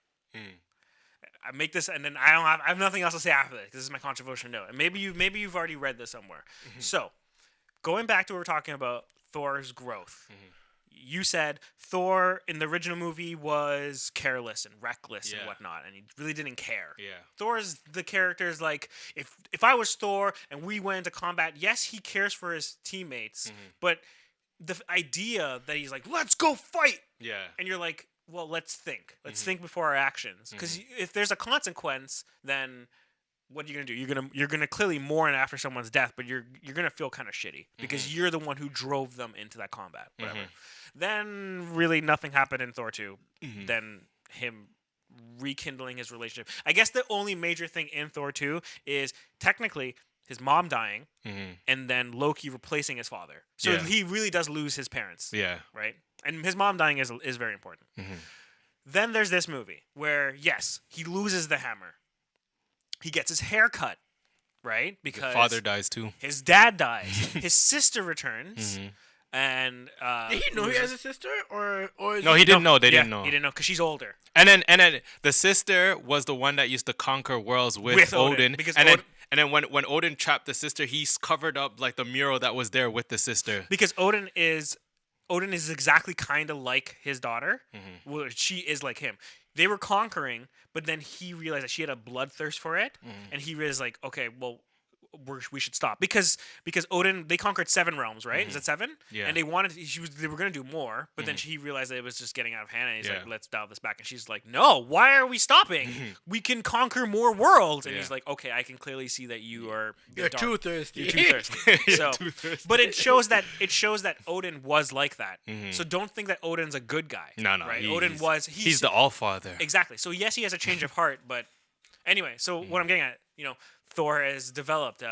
I make this, and then I have nothing else to say after this. This is my controversial note, and maybe you've already read this somewhere. So, going back to what we're talking about, Thor's growth. You said Thor in the original movie was careless and reckless and Yeah. whatnot, and he really didn't care. Yeah. Thor's the character's like, if I was Thor and we went into combat, yes, he cares for his teammates, but the idea that he's like, let's go fight, Yeah. and you're like, well, let's think. Let's think before our actions, because if there's a consequence, then what are you gonna do? You're gonna clearly mourn after someone's death, but you're gonna feel kind of shitty because you're the one who drove them into that combat. Whatever. Then really nothing happened in Thor 2. Then him rekindling his relationship. I guess the only major thing in Thor 2 is technically his mom dying and then Loki replacing his father. So Yeah. he really does lose his parents. Yeah. Right? And his mom dying is very important. Then there's this movie where, yes, he loses the hammer. He gets his hair cut, right? Because Father dies too. his dad dies. His sister returns. And Did he know he has a sister, or is No, he didn't know. They yeah, didn't know. He didn't know because she's older. And then the sister was the one that used to conquer worlds with Odin. because and Odin- then when Odin trapped the sister, he's covered up like the mural that was there with the sister. Because Odin is exactly kind of like his daughter. Well, she is like him. They were conquering, but then he realized that she had a bloodthirst for it, and he was like, okay, well, we should stop because Odin, they conquered 7 realms, right? Is it 7? Yeah. And they were gonna do more, but then he realized that it was just getting out of hand, and he's like, let's dial this back. And she's like, no, why are we stopping? We can conquer more worlds. And he's like, okay, I can clearly see that you're You're dark. too thirsty. You're too thirsty. So, too thirsty. but it shows that Odin was like that. So don't think that Odin's a good guy. No, right? He's he's the All Father. Exactly. So yes, he has a change of heart, but anyway. So what I'm getting at, Thor has developed.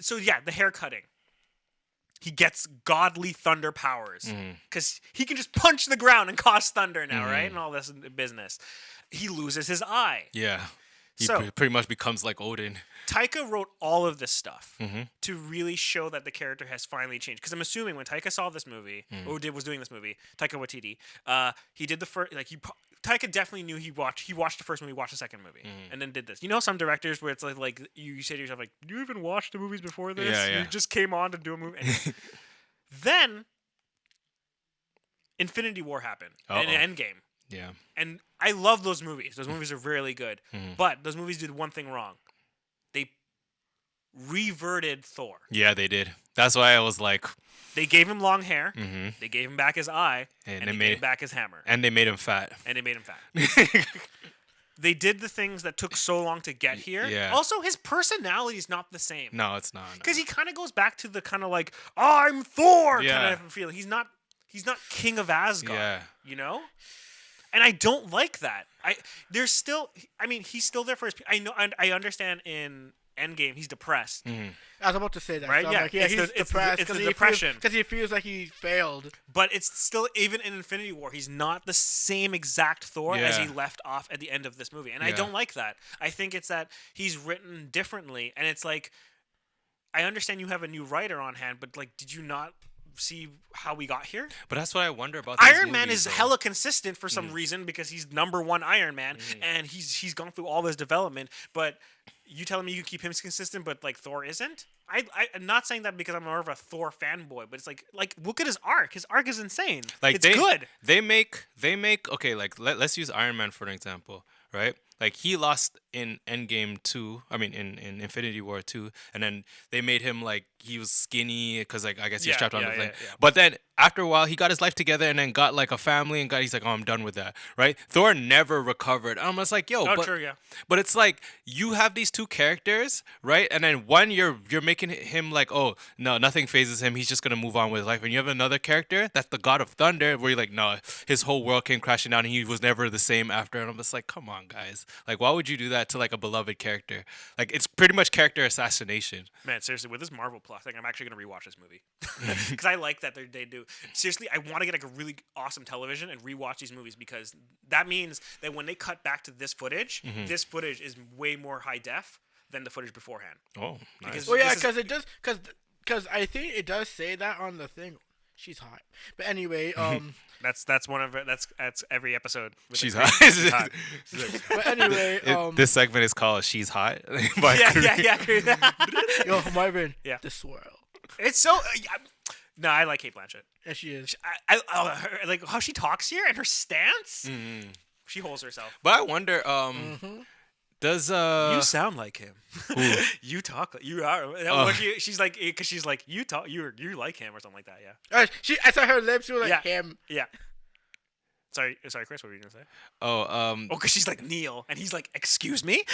So yeah, the hair cutting. He gets godly thunder powers because he can just punch the ground and cause thunder now, right? And all this business. He loses his eye. Yeah. He So- pretty much becomes like Odin. Taika wrote all of this stuff to really show that the character has finally changed. Because I'm assuming when Taika saw this movie, was doing this movie, Taika Waititi, he did the first, Taika definitely knew he watched the first movie, watched the second movie, and then did this. You know, some directors where it's like you say to yourself, like, do you even watch the movies before this? Yeah, yeah. You just came on to do a movie. And then Infinity War happened and Endgame. Yeah. And I love those movies. Those movies are really good. But those movies did one thing wrong. They reverted Thor. Yeah, they did. That's why I was like, They gave him long hair. They gave him back his eye. And And they they made- gave back his hammer. and they made him fat. And they made him fat. They did the things that took so long to get here. Yeah. Also, his personality is not the same. No, it's not. Because he kind of goes back to the kind of like, I'm Thor Yeah. kind of feeling. He's not king of Asgard. Yeah. You know? And I don't like that. He's still there for his. I know. I understand in Endgame he's depressed. I was about to say that. Right? So I'm Yeah, like, yeah, it's he's the- it's depressed the because depression. he feels like he failed. But it's still, even in Infinity War, he's not the same exact Thor as he Yeah. left off at the end of this movie. And I Yeah. don't like that. I think it's that he's written differently. And it's like, I understand you have a new writer on hand, but like, did you not see how we got here? But that's what I wonder about. These Iron Man movies, is though. hella consistent for some reason because he's #1 Iron Man and he's gone through all this development. But you telling me you keep him consistent, but like Thor isn't? I'm not saying that because I'm more of a Thor fanboy, but it's like look at his arc. His arc is insane. Like it's good. They make okay. Like let's use Iron Man for an example, right? Like he lost in Endgame 2. I mean, in Infinity War 2, and then they made him like he was skinny because like I guess he was Yeah, strapped on yeah, the thing. yeah, yeah. But then after a while, he got his life together and then got like a family and he's like, oh, I'm done with that, right? Thor never recovered. I'm just like, yo, Oh, but true, yeah. but it's like you have these two characters, right? And then one you're making him like, oh no, nothing phases him. He's just gonna move on with his life. And you have another character that's the God of Thunder, where you're like, no, his whole world came crashing down, and he was never the same after. And I'm just like, come on, guys, like, why would you do that to like a beloved character? Like, it's pretty much character assassination. Man, seriously, with this Marvel plot thing, I'm actually gonna rewatch this movie because I like that they do. Seriously, I want to get like a really awesome television and rewatch these movies because that means that when they cut back to this footage, this footage is way more high def than the footage beforehand. Oh, nice. Because- Well, yeah, this is- because it does, because I think it does say that on the thing. She's hot, but anyway, That's one of it. That's every episode. with She's the hot. Korean- she's hot. but anyway, This segment is called "She's Hot." by yeah. yo, Marvin, Yeah. the swirl, It's so. No, I like Kate Blanchett. and she is. Her, like how she talks here and her stance. She holds herself. But I wonder, does You sound like him. Who? You talk. You are. When she's like, because she's like, you talk. You like him or something like that. Yeah. I saw her lips. She was like Yeah. him. Yeah. Sorry, Chris. What were you gonna say? Oh, because she's like Neil, and he's like, "Excuse me."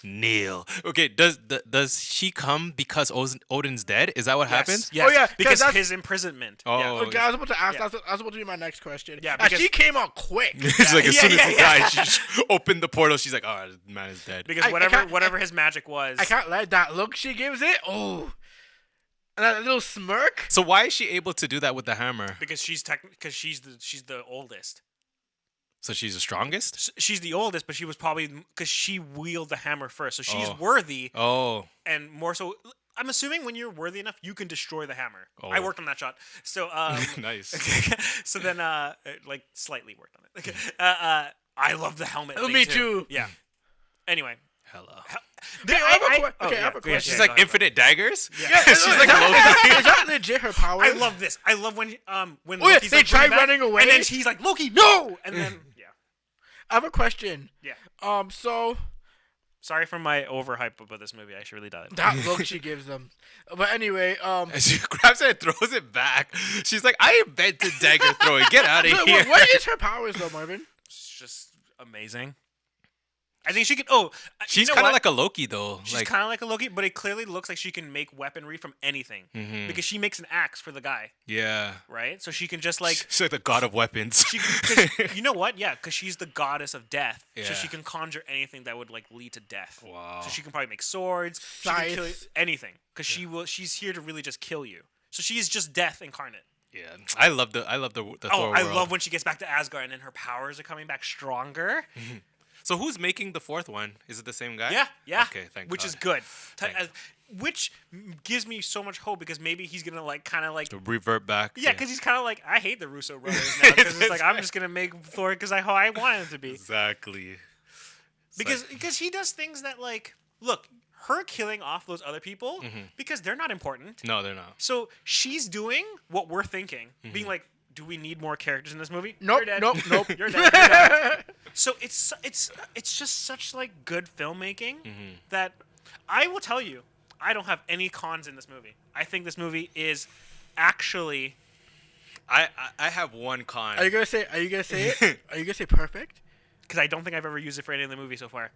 Neil. Okay, does she come because Odin's dead? Is that what happens? Yes. Oh, yeah, 'cause because that's- his imprisonment. Oh, Yeah. Okay, I was about to ask. Yeah. I was about to do my next question. Yeah, And because- she came out quick. It's like as soon as Yeah, he yeah. died, she just opened the portal. She's like, "Oh, the man is dead." Because I whatever his magic was. I can't let that look she gives it. Oh, and that little smirk. So why is she able to do that with the hammer? Because she's the oldest. So she's the strongest? She's the oldest, but she was probably because she wielded the hammer first, so she's Oh. worthy, Oh, and more so. I'm assuming when you're worthy enough, you can destroy the hammer. Oh. I worked on that shot, so nice. so then like slightly worked on it. Okay. I love the helmet. Oh, thing, me too. too. Yeah. Anyway, Hello. I have a question. She's like infinite daggers. Yeah, She's like is Loki. that legit her power? I love this. I love when Oh, yeah, Loki's they like, try bring back, running away. and then she's like, Loki, no, and then yeah. I have a question. Yeah. So Sorry for my overhype about this movie. I should really died. that look she gives them. But anyway, And she grabs it and throws it back. She's like, "I invented dagger throwing. Get out of so here." what is her powers though, Marvin? It's just amazing. I think she could. Oh, She's you know kind of what? like a Loki though. She's Like, kind of like a Loki, but it clearly looks like she can make weaponry from anything because she makes an axe for the guy, yeah. right? So she can just like She's like the god of weapons. you know what? Yeah, because she's the goddess of death, so Yeah. she can conjure anything that would like lead to death. Wow. So she can probably make swords, she can kill Scythes. anything because she's here to really just kill you. So she is just death incarnate. Yeah, I love the Oh, Thor I world. love when she gets back to Asgard and then her powers are coming back stronger. So who's making the fourth one? Is it the same guy? Yeah. Okay, thank Which God. is good. Thank- Which gives me so much hope because maybe he's gonna like kind of like To revert back. yeah, because he's kind of like I hate the Russo brothers now because it's like I'm just gonna make Thor because I want him to be Exactly. because he does things that like look her killing off those other people because they're not important. No, they're not. So she's doing what we're thinking, being like, do we need more characters in this movie? Nope, You're dead. nope, nope. You're dead. You're dead. So it's just such like good filmmaking that I will tell you, I don't have any cons in this movie. I think this movie is actually I have one con. Are you gonna say it? Are you gonna say perfect? because I don't think I've ever used it for any of the movie so far.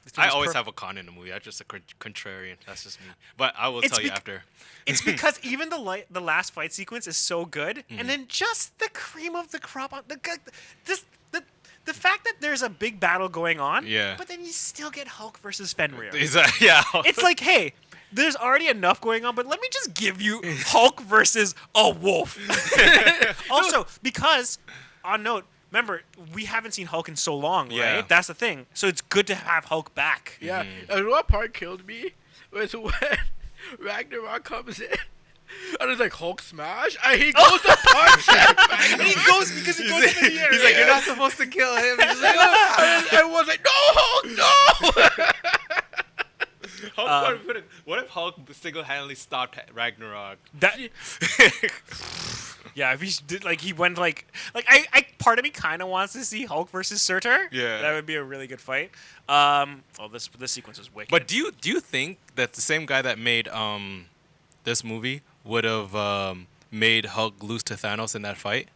This I movie's always perfect. have a con in the movie. I'm just a contrarian. That's just me. But I will It's tell you bec- after. It's because even the last fight sequence is so good, and then just the cream of the crop on the fact that there's a big battle going on, Yeah. but then you still get Hulk versus Fenrir. Is that, yeah. It's like, hey, there's already enough going on, but let me just give you Hulk versus a wolf. Also, because on note, remember we haven't seen Hulk in so long, Yeah. right? That's the thing. So it's good to have Hulk back. Yeah. And what part killed me was when Ragnarok comes in. And it's like Hulk smash, and he goes to punch him. And he goes because he goes into the air. He's like, "You're not supposed to kill him." He's like, And I was like, no, Hulk, no. Hulk what if Hulk single-handedly stopped Ragnarok? That Yeah, if he did like he went like I part of me kind of wants to see Hulk versus Surtur. Yeah. that would be a really good fight. This sequence was wicked. But do you think that the same guy that made this movie would have made Hulk lose to Thanos in that fight?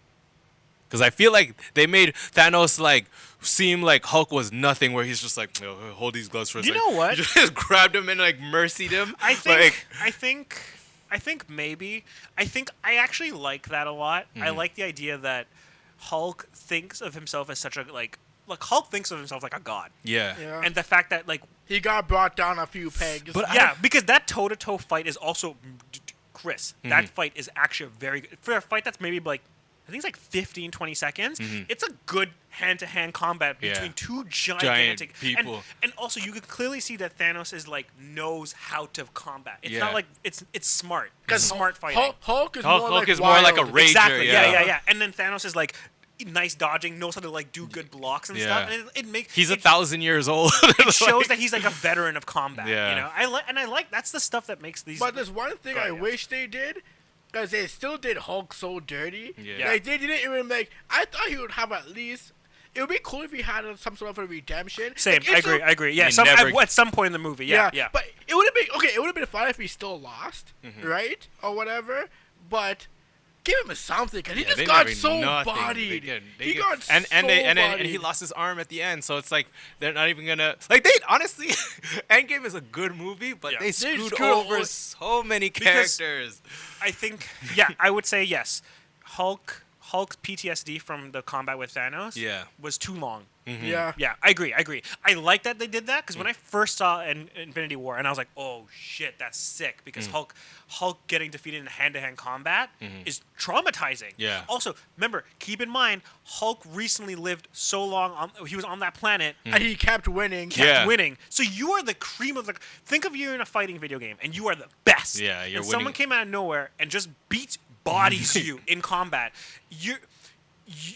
Because I feel like they made Thanos like seem like Hulk was nothing, where he's just like, "Yo, hold these gloves for a You second." know what? He just grabbed him and like mercied him. I think Like, I actually like that a lot. I Mm-hmm. like the idea that Hulk thinks of himself as such a like Hulk thinks of himself like a god. yeah. Yeah. And the fact that like He got brought down a few pegs. But yeah, because that toe-to-toe fight is also Chris. Mm-hmm. That fight is actually a very good for a fight that's maybe like I think it's like 15, 20 seconds. It's a good hand-to-hand combat Mm-hmm. Yeah. between two Giant gigantic people. And also, you can clearly see that Thanos is like knows how to combat. It's Yeah. not like it's smart. It's because smart fighting. Hulk is Hulk more like is more like a wild. rager. Exactly. yeah. Yeah. And then Thanos is like nice dodging, knows how to like do good blocks and stuff. Yeah. And it makes He's it, 1,000 years old. it shows that he's like a veteran of combat. Yeah. You know, I like that's the stuff that makes these. But there's one thing Go I ahead, yeah. wish they did, because they still did Hulk so dirty. Yeah. Like they didn't even like. I thought he would have at least. It would be cool if he had some sort of a redemption. Same. Like, I it's agree. a- I agree. Yeah. He never- At some point in the movie. Yeah. But it would have been okay. It would have been fine if he still lost, Mm-hmm. right, or whatever. But give him something, because he Yeah, just they got never- so nothing. bodied. They He got and so and bodied. he lost his arm at the end, so it's like they're not even gonna like they honestly. Endgame is a good movie, but Yeah. they They screwed screwed over over- so many Because- characters. I think. Yeah. I would say yes. Hulk's PTSD from the combat with Thanos. Yeah. Was too long. Yeah. Yeah, I agree. I like that they did that because when I first saw Infinity War, and I was like, "Oh shit, that's sick!" Because Hulk getting defeated in hand-to-hand combat is traumatizing. Yeah. Also, remember, keep in mind, Hulk recently lived so long. He was on that planet. And he kept winning. Mm. Yeah. Winning. So you are the cream of the. Think of you in a fighting video game, and you are the best. Yeah, you're and someone winning. came out of nowhere and just bodies you in combat.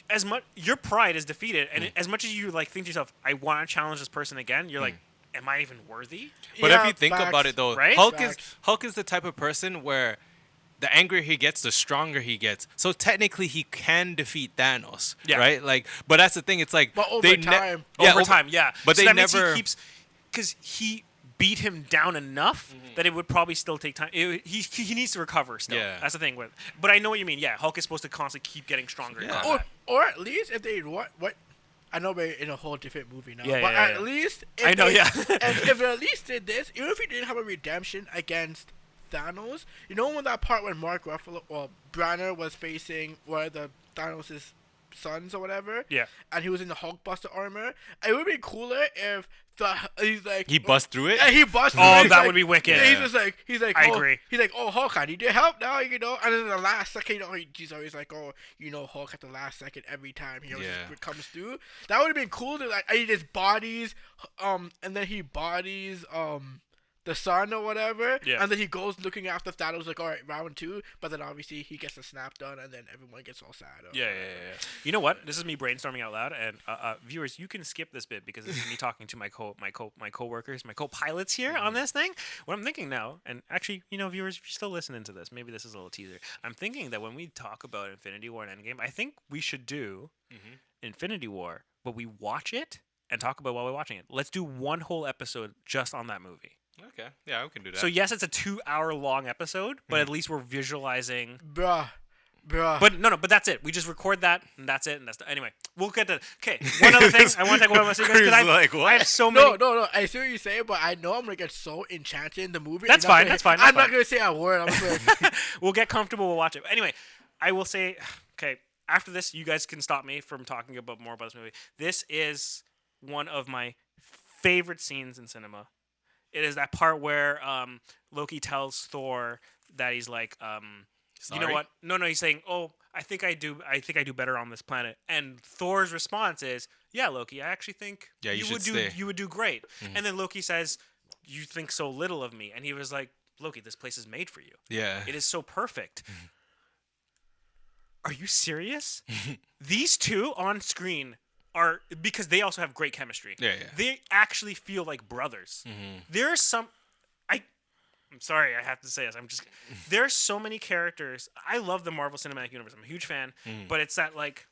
As much your pride is defeated, and as much as you like think to yourself, I want to challenge this person again. You're like, am I even worthy? But Yeah, if you think facts. about it, though, Right? Facts. Hulk is the type of person where the angrier he gets, the stronger he gets. So technically, he can defeat Thanos. Yeah. Right. Like, but that's the thing. It's like But over they time. Over time, yeah. But So they that means never. he keeps because he beat him down enough that it would probably still take time. He needs to recover still. Yeah. That's the thing with. But I know what you mean. Yeah, Hulk is supposed to constantly keep getting stronger. In Yeah. combat. Or at least if they what I know we're in a whole different movie now, Yeah, but yeah, at yeah. least if I know, they, yeah. and if they at least did this, even if he didn't have a redemption against Thanos, you know when that part when Mark Ruffalo or Branner was facing one of the Thanos' sons or whatever, Yeah. and he was in the Hulkbuster armor, it would be cooler if he's like He bust through it. Yeah, he busts. Oh, through it. that He's would be wicked. Yeah, Yeah. he's like, I oh, agree. He's like, oh, Hulk, I need your help now, you know. And then the last second, you know, he's always like, oh, you know, Hulk at the last second every time he always Yeah. comes through. That would have been cool to like, he just bodies, and then he bodies, the sun or whatever, Yeah. and then he goes looking after Thanos like, all right, round 2, but then obviously he gets the snap done, and then everyone gets all sad. Yeah. You know what? This is me brainstorming out loud, and viewers, you can skip this bit because this is me talking to my coworkers, my co-pilots here on this thing. What I'm thinking now, and actually, you know, viewers, if you're still listening to this, maybe this is a little teaser. I'm thinking that when we talk about Infinity War and Endgame, I think we should do Infinity War, but we watch it and talk about while we're watching it. Let's do one whole episode just on that movie. Okay. Yeah, we can do that. So yes, it's a 2-hour long episode, but at least we're visualizing. Bruh. But no, but that's it. We just record that, and that's it, and that's anyway. We'll get to okay. One other thing I want to talk about my secrets because Chris is like, what? I have so many. No. I see what you're saying, but I know I'm gonna get so enchanted in the movie. That's I'm not fine, gonna- that's fine, I'm that's not fine. gonna say a word. I'm just gonna. We'll get comfortable. We'll watch it. Anyway, I will say, okay. After this, you guys can stop me from talking about more about this movie. This is one of my favorite scenes in cinema. It is that part where Loki tells Thor that he's like, you know Sorry? what? No, he's saying, "Oh, I think I do better on this planet." And Thor's response is, "Yeah, Loki, I actually think Yeah, you should would stay." you would do great." And then Loki says, "You think so little of me." And he was like, "Loki, this place is made for you. Yeah. It is so perfect." Are you serious? These two on screen are because they also have great chemistry. Yeah. They actually feel like brothers. There are some I'm sorry, I have to say this. There's so many characters. I love the Marvel Cinematic Universe. I'm a huge fan, but it's that like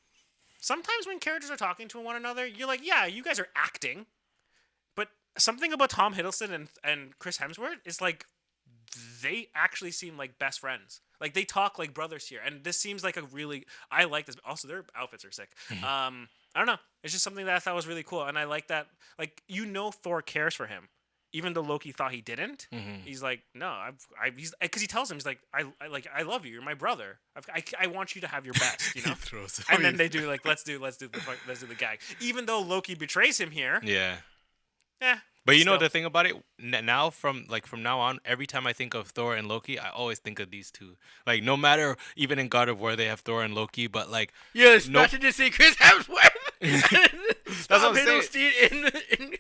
sometimes when characters are talking to one another, you're like, yeah, you guys are acting, but something about Tom Hiddleston and Chris Hemsworth is like they actually seem like best friends. Like they talk like brothers here, and this seems like a really. I like this. Also, their outfits are sick. I don't know. It's just something that I thought was really cool, and I like that. Like Thor cares for him, even though Loki thought he didn't. He's like, no, he's because he tells him he's like, I love you. You're my brother. I want you to have your best, you know. And then they do like, let's do the gag. Even though Loki betrays him here. Yeah. Yeah. But you know the thing about it now, from now on, every time I think of Thor and Loki, I always think of these two. Like no matter, even in God of War, they have Thor and Loki, but like you're expecting to see Chris Hemsworth. That's what I'm saying.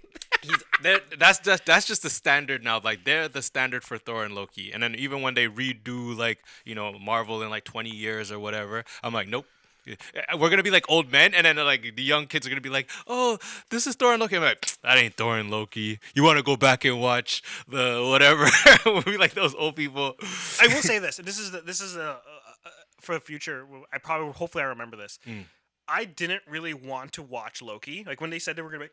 That's just the standard now. Like they're the standard for Thor and Loki. And then even when they redo like Marvel in like 20 years or whatever, I'm like, nope. We're gonna be like old men, and then like the young kids are gonna be like, "Oh, this is Thor and Loki." I'm like, "That ain't Thor and Loki. You want to go back and watch the whatever?" We'll be like those old people. I will say this. This is for the future. Hopefully I remember this. I didn't really want to watch Loki. Like when they said they were gonna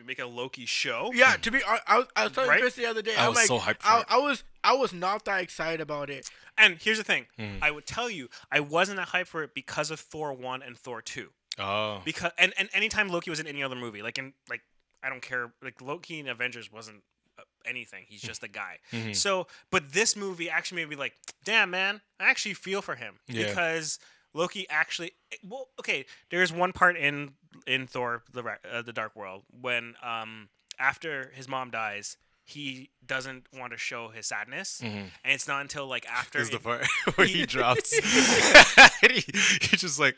make a Loki show. Yeah, to be I was telling Chris the other day. I was so hyped for it. I was not that excited about it. And here's the thing. I would tell you, I wasn't that hyped for it because of Thor 1 and Thor 2. Oh. Because and anytime Loki was in any other movie, like I don't care, like Loki in Avengers wasn't anything. He's just a guy. So, but this movie actually made me like, damn man, I actually feel for him because Loki actually. Well, okay. There's one part in Thor the Dark World when after his mom dies, he doesn't want to show his sadness, and it's not until like after. This is the part where he drops. He's just like,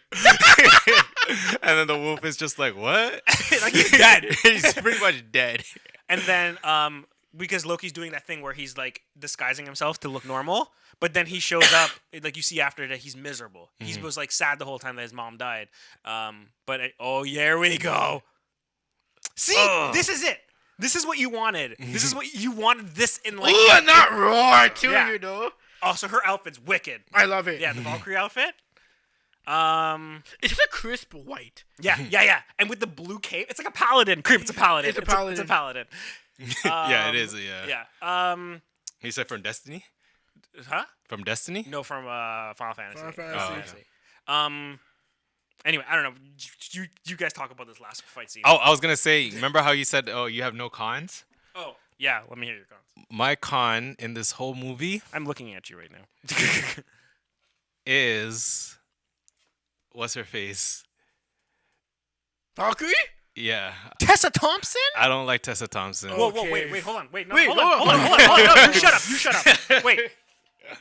and then the wolf is just like, what? Like he's dead. He's pretty much dead. And then because Loki's doing that thing where he's like disguising himself to look normal, but then he shows up, like you see after that he's miserable. He was like sad the whole time that his mom died. Here we go. See, this is it. This is what you wanted. This is what you wanted. This in like. Ooh, and that roar too, Oh, so her outfit's wicked. I love it. Yeah, the Valkyrie outfit. It's just a crisp white. Yeah. And with the blue cape, it's like a paladin. Creep, it's a paladin. It's a paladin. It's a paladin. Yeah, it is. Yeah. Yeah. He said from Destiny. Huh? From Destiny? No, from Final Fantasy. Final Fantasy. Oh, okay. Anyway, I don't know. You guys talk about this last fight scene. Oh, I was gonna say. Remember how you said, "Oh, you have no cons"? Oh, yeah. Let me hear your cons. My con in this whole movie I'm looking at you right now. is what's her face? Valkyrie? Yeah. Tessa Thompson? I don't like Tessa Thompson. Whoa, Okay. wait, hold on. Wait, no, Wait, hold on. No, you shut up. Wait.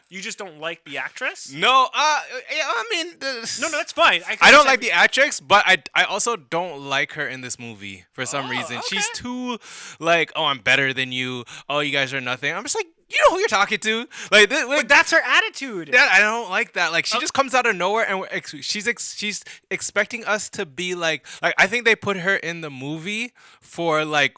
You just don't like the actress? No, I mean, No, that's fine. I don't like the actress, but I also don't like her in this movie for some reason. Okay. She's too like, oh, I'm better than you. Oh, you guys are nothing. I'm just like, you know who you're talking to. Like, But that's her attitude. Yeah, I don't like that. Like, she just comes out of nowhere, and she's expecting us to be like I think they put her in the movie for like.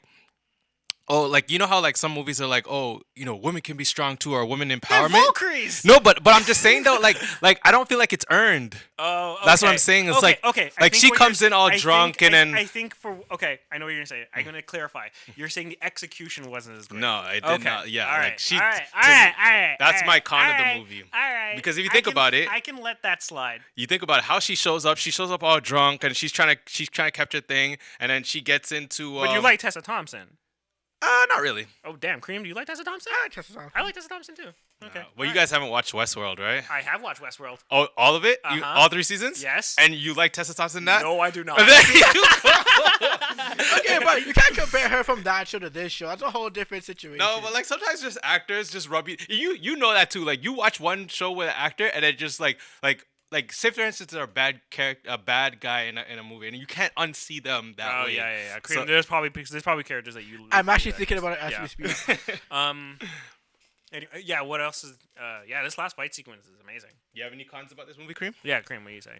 Oh, like you know how like some movies are like, oh, women can be strong too, or women empowerment. They're Valkyries. No, but I'm just saying though, like I don't feel like it's earned. Oh, okay. That's what I'm saying. It's okay. Like she comes in all drunk and then. I think I know what you're gonna say. I'm gonna clarify. You're saying the execution wasn't as good. No, it did not. Yeah, all right. like she. All right. That's my con of the movie. All right. Because if you think about it, I can let that slide. You think about how she shows up. She shows up all drunk, and she's trying to capture a thing, and then she gets into. But you like Tessa Thompson. Not really. Oh, damn. Cream, do you like Tessa Thompson? I like Tessa Thompson. I like Tessa Thompson, too. Okay. Well, you guys haven't watched Westworld, right? I have watched Westworld. Oh, all of it? Uh-huh. All 3 seasons? Yes. And you like Tessa Thompson in that? No, I do not. Okay, but you can't compare her from that show to this show. That's a whole different situation. No, but like sometimes just actors just rub you. You know that too. Like you watch one show with an actor, and then just like say for instance, they're a bad guy in a movie, and you can't unsee them that way. Oh yeah. Cream, So, there's probably characters that you. I'm actually thinking about it as we speak. Anyway, yeah. What else is? This last fight sequence is amazing. you have any cons about this movie, Cream? Yeah, Cream. What do you say?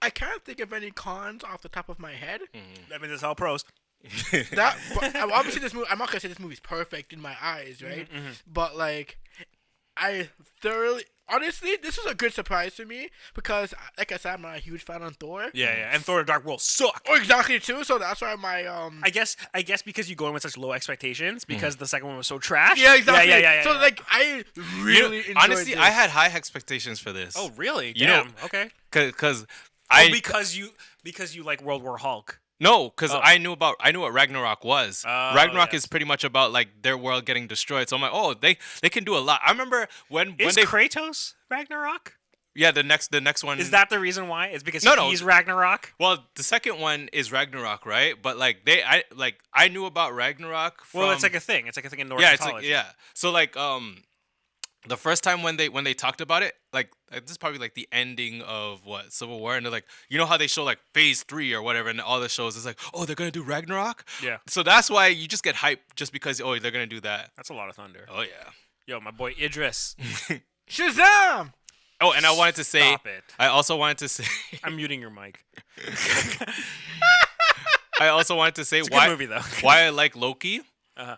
I can't think of any cons off the top of my head. That means it's all pros. That but, obviously this movie. I'm not gonna say this movie's perfect in my eyes, right? But like, I thoroughly. Honestly, this was a good surprise to me because, like I said, I'm not a huge fan on Thor. Yeah, and Thor: Dark World suck. Oh, exactly too. So that's why my I guess because you go in with such low expectations because the second one was so trash. Yeah, exactly. Yeah. So like, I really enjoyed honestly, this. I had high expectations for this. Oh, really? You know, Damn. Okay. Because Because you like World War Hulk. No, because I knew what Ragnarok was. Oh, Ragnarok yes. is pretty much about like their world getting destroyed. So I'm like, oh, they can do a lot. I remember when Is they Kratos Ragnarok? the next one Is that the reason why? It's because No. he's Ragnarok? well, the second one is Ragnarok, right? But like I knew about Ragnarok from Well, it's like a thing. It's like a thing in Norse yeah, it's like mythology. So like the first time when they talked about it, like this is probably like the ending of Civil War, and they're like, you know how they show like Phase 3 or whatever, and all the shows is like, oh, they're gonna do Ragnarok. Yeah. So that's why you just get hyped just because they're gonna do that. That's a lot of thunder. Oh yeah. Yo, my boy Idris. Shazam! Oh, and I wanted to say, Stop it. I also wanted to say, I'm muting your mic. I also wanted to say It's a good movie, though. why I like Loki. Uh-huh.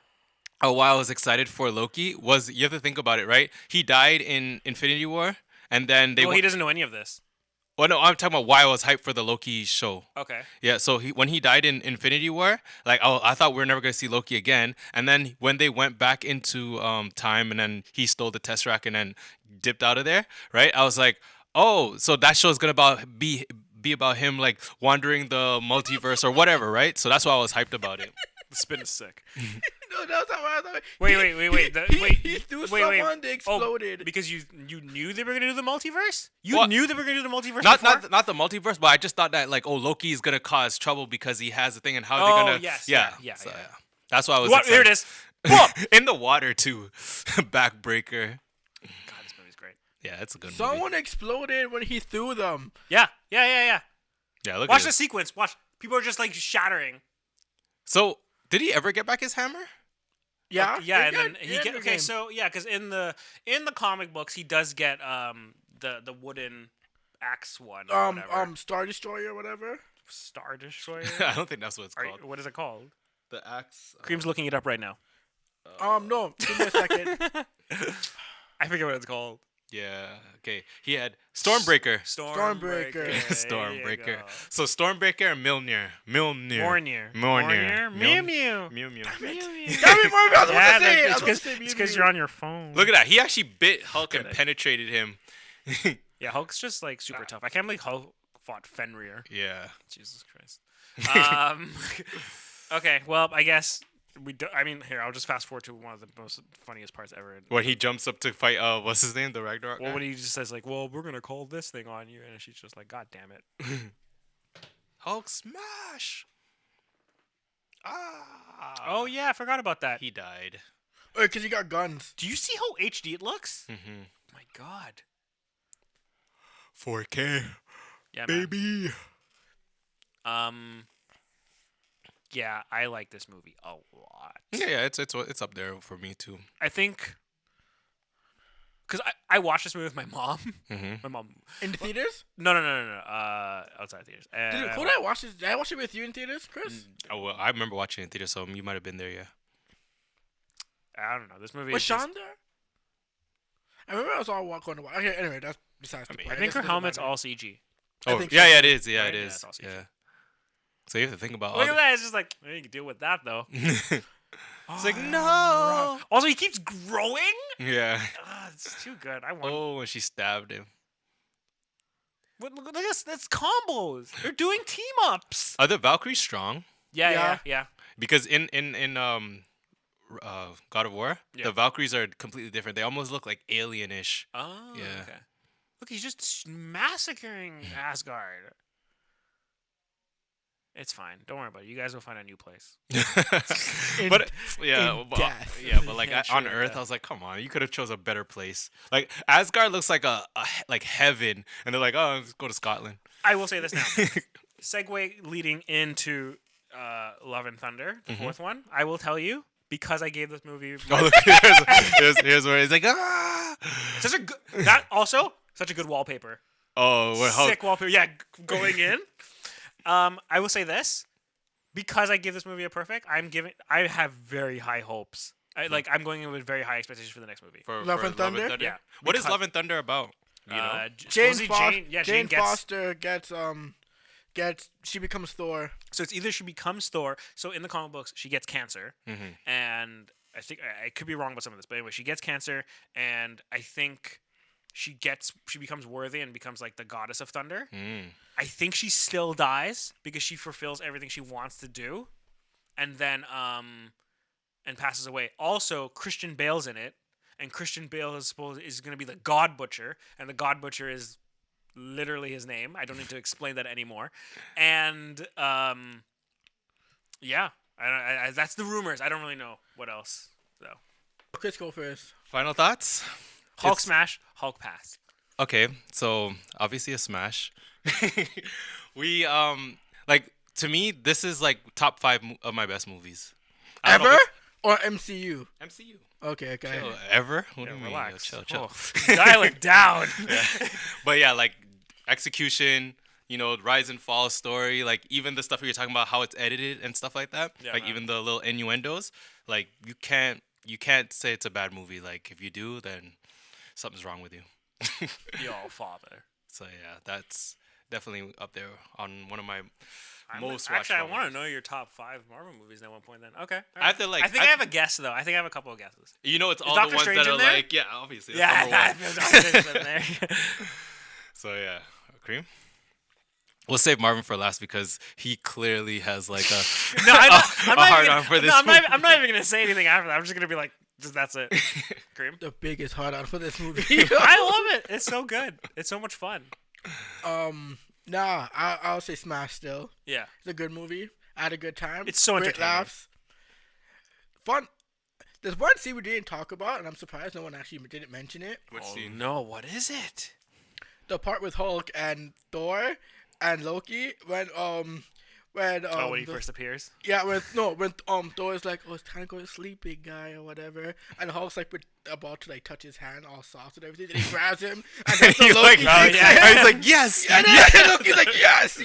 Oh, why I was excited for Loki was you have to think about it, right? He died in Infinity War, and then Well, he doesn't know any of this. Well, no, I'm talking about why I was hyped for the Loki show. Okay. Yeah, so when he died in Infinity War, like, I thought we were never gonna see Loki again. And then when they went back into time, and then he stole the Tesseract and then dipped out of there, right? I was like, oh, so that show's gonna be about him like wandering the multiverse or whatever, right? So that's why I was hyped about it. The spin is sick. No, that's how I thought. Wait. He threw someone, they exploded. Oh, because you knew they were gonna do the multiverse. Well, Knew they were gonna do the multiverse. Not before? not the multiverse, but I just thought that like, oh, Loki is gonna cause trouble because he has a thing, and how Oh, they're gonna yes, yeah. yeah. That's why I was What? There excited. it is. In the water too. Backbreaker. God, this movie's great. Yeah, it's a good movie. Someone exploded when he threw them. Yeah. Yeah, look Watch at the this. sequence. Watch. People are just like shattering. So, did he ever get back his hammer? Yeah. Yeah, and then he in get the okay. game. So yeah, because in the comic books, he does get the wooden axe one. Or whatever. Star Destroyer or whatever. Star Destroyer. I don't think that's what it's called. What is it called? The axe. Cream's looking it up right now. No, give me a second. I forget what it's called. Yeah. Okay. He had Stormbreaker. Stormbreaker. There you Stormbreaker. go. So Stormbreaker and Mjolnir. Mjolnir. Mew Mew. Mew Mew. Damn it, Marvin, I was about to say it. I was about to say It's because you're on your phone. Look at that. He actually bit Hulk and at it. penetrated him. Yeah, Hulk's just like super tough. I can't believe Hulk fought Fenrir. Yeah. Jesus Christ. Okay, well, I guess we do. I mean, here, I'll just fast forward to one of the most funniest parts ever. When he jumps up to fight, what's his name? The Ragnarok Well, guy? when he just says like, "Well, we're gonna call this thing on you," and she's just like, "God damn it!" Hulk smash. Ah. Oh yeah, I forgot about that. He died. Because he got guns. Do you see how HD it looks? Mm-hmm. My God. 4K. Yeah, man. Baby. Yeah, I like this movie a lot. Yeah, it's up there for me too. I think because I watched this movie with my mom. Mm-hmm. My mom. In the theaters? No. Outside theaters. Did I watch this? Did I watch it with you in theaters, Chris? Oh well, I remember watching it in theater, so you might have been there. Yeah. I don't know. This movie. Was is just- Sean there? I remember I was all going to watch. Okay, anyway, that's besides the point. I think guess her it doesn't helmet's matter. all CG. I Oh think yeah, so. yeah, it is. Yeah, Right? it Yeah, is. it's all CG. Yeah. So you have to think about. Look all at that. It's just like you can deal with that though. It's like no. Also, he keeps growing. Yeah. It's too good. I want. Oh, when she stabbed him. Look at this. That's combos. They're doing team ups. Are the Valkyries strong? Yeah. Because in God of War, Yeah. the Valkyries are completely different. They almost look like alien-ish. Oh, Yeah. okay. Look, he's just massacring Asgard. It's fine. Don't worry about it. You guys will find a new place. But yeah, in but, death. but like Yeah, on sure, Earth, yeah. I was like, come on, you could have chose a better place. Like Asgard looks like a like heaven, and they're like, oh, let's go to Scotland. I will say this now. Segue leading into Love and Thunder, the fourth one. I will tell you because I gave this movie Oh, look, here's where he's like, ah. such a good wallpaper. Oh, what, Sick wallpaper. Yeah, going in. I will say this. because I give this movie a perfect, I have very high hopes. I'm going in with very high expectations for the next movie. For Love and Thunder? Yeah. What is because- Love and Thunder about? You know? Jane, supposedly Jane gets, Foster she becomes Thor. So it's either she becomes Thor. So in the comic books, she gets cancer, and I think I could be wrong about some of this, but anyway, she gets cancer, and I think she becomes worthy and becomes like the goddess of thunder. I think she still dies because she fulfills everything she wants to do, and then and passes away. Also, Christian Bale's in it, and Christian Bale is going to be the God Butcher, and the God Butcher is literally his name. I don't need to explain that anymore. And yeah, I that's the rumors. I don't really know what else. So Chris, go first. Final thoughts? Hulk smash, Hulk pass. Okay, so obviously a smash. We like, to me, this is like top 5 of my best movies. I don't know Ever if or MCU? it's MCU. Okay. Chill. Ever? What do you mean? Relax. Yo, chill. Oh, dial it down. But yeah, like execution, rise and fall story, like even the stuff we were talking about, how it's edited and stuff like that. Yeah, like man. even the little innuendos, like you can't say it's a bad movie. Like if you do, then something's wrong with you. Yo, father. So yeah, that's definitely up there on one of my most Actually, I watched want to movies. know your top 5 Marvel movies at one point. Then okay. I have to, like, I think I have a guess though. I think I have a couple of guesses. It's all Doctor the ones Strange that are in there? like, yeah, obviously. Yeah, That's number one. Doctor Strange in there. So yeah, Cream. We'll save Marvin for last because he clearly has like a No, I'm a not hard even, on for this. no, I'm movie. not even gonna say anything after that. I'm just gonna be like, that's it. Cream. The biggest hard on for this movie. I love it. It's so good. It's so much fun. Nah, I'll say Smash still. Yeah. It's a good movie. I had a good time. It's so Great entertaining. laughs. Fun. There's one scene we didn't talk about, and I'm surprised no one actually didn't mention it. Which scene? No, what is it? The part with Hulk and Thor and Loki when When he first appears. Yeah, when Thor's like, oh, it's time to go to sleep, big guy, or whatever, and Hulk's like about to like touch his hand, all soft and everything, and he grabs him, and that's the He's like, Loki. oh, yeah. And he's like, yes, And then Loki's like, yes,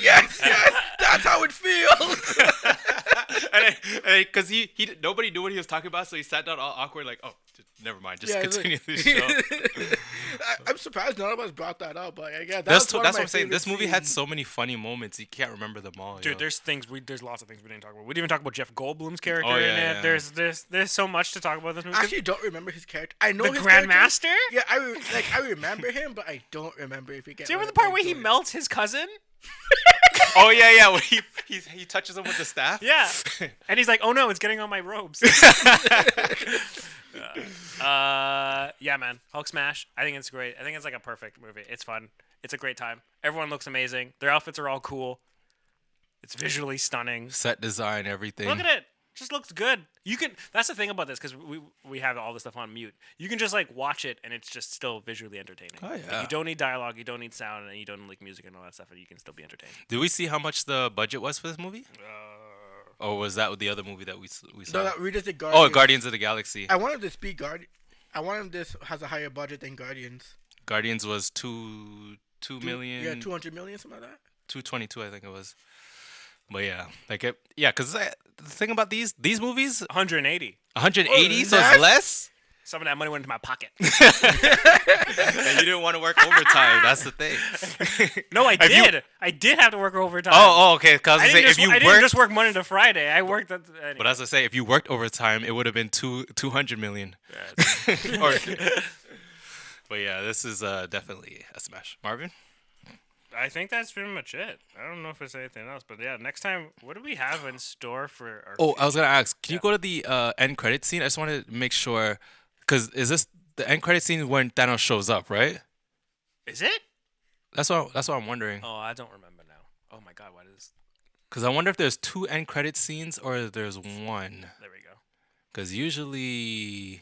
that's how it feels. and because he nobody knew what he was talking about, so he sat down all awkward, like, oh, never mind, just Yeah, it's continue like- the show. I'm surprised none of us brought that up, but yeah, That's one what of my I'm saying. favorite This movie had scenes. so many funny moments, you can't remember them all. Dude, there's lots of things we didn't talk about. We didn't even talk about Jeff Goldblum's character Oh, in yeah, it. yeah. There's so much to talk about in this movie. I actually don't remember his character. I know the his character. Grandmaster? Yeah, I remember him, but I don't remember if he gets. Do you remember the part where he melts his cousin? Oh yeah, when he touches him with the staff. Yeah. And he's like, oh no, it's getting on my robes. Yeah, man. Hulk smash. I think it's great. I think it's like a perfect movie. It's fun. It's a great time. Everyone looks amazing. Their outfits are all cool. It's visually stunning. Set design, everything. Look at it. Just looks good. You can. That's the thing about this because we have all this stuff on mute. You can just like watch it and it's just still visually entertaining. Oh, Like, yeah. you don't need dialogue. You don't need sound, and you don't need like music and all that stuff, and you can still be entertained. Did we see how much the budget was for this movie? Or was that the other movie that we saw? No, that we just did Guardians. Oh, Guardians of the Galaxy. I wanted this be Guardian. I wanted this has a higher budget than Guardians. Guardians was two million. Yeah, 200 million, something like that. 222, I think it was. But yeah, because the thing about these movies, 180. 180, so less? it's less. Some of that money went into my pocket. And you didn't want to work overtime. That's the thing. No, I If you- did. I did have to work overtime. Okay. Cause I say didn't, if you I didn't worked, just work Monday to Friday. I worked at. Anyway. but as I say, if you worked overtime, it would have been 200 million. Or, but yeah, this is definitely a smash. Marvin. I think that's pretty much it. I don't know if there's anything else, but yeah, next time, what do we have in store for our? Oh, I was gonna ask. Can you go to the end credit scene? I just want to make sure, because is this the end credit scene when Thanos shows up, right? Is it? That's what I'm wondering. Oh, I don't remember now. Oh my God, what is? Because I wonder if there's 2 end credit scenes or there's 1. There we go. Because usually,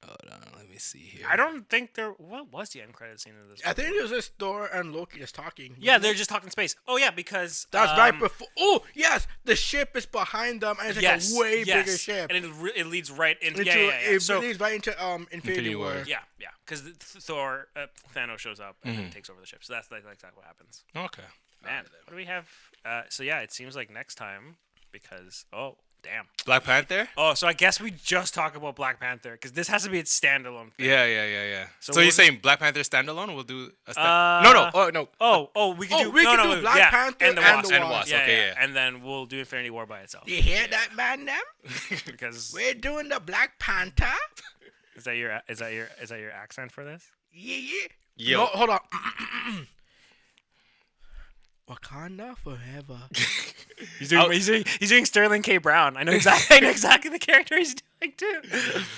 hold on, let me see here. I don't think there. What was the end credit scene of this? I think it was just Thor and Loki just talking. Yeah, wasn't they're it? just talking space. Oh yeah, because That's right before. Oh yes, the ship is behind them, and it's like yes, a way yes. bigger ship. and it leads right into Into- yeah. It So leads right into Infinity War. War. yeah, because Thor Thanos shows up and takes over the ship. So that's like exactly what happens. Okay. Man, what do we have? So yeah, it seems like next time because damn. Black Panther. Oh, so I guess we just talk about Black Panther because this has to be its standalone thing. Yeah. So So, we'll you're just- saying Black Panther standalone? We'll do a no. Oh no. We can do. we no, can no, do Black yeah, Panther and the and Wasp. the And Wasp. Wasp. Okay, yeah. And then we'll do Infinity War by itself. You hear that, man? Them? Because We're doing the Black Panther. is that your accent for this? Yeah. Yo. No, hold on. Wakanda forever. He's doing Sterling K. Brown. I know exactly the character he's doing too.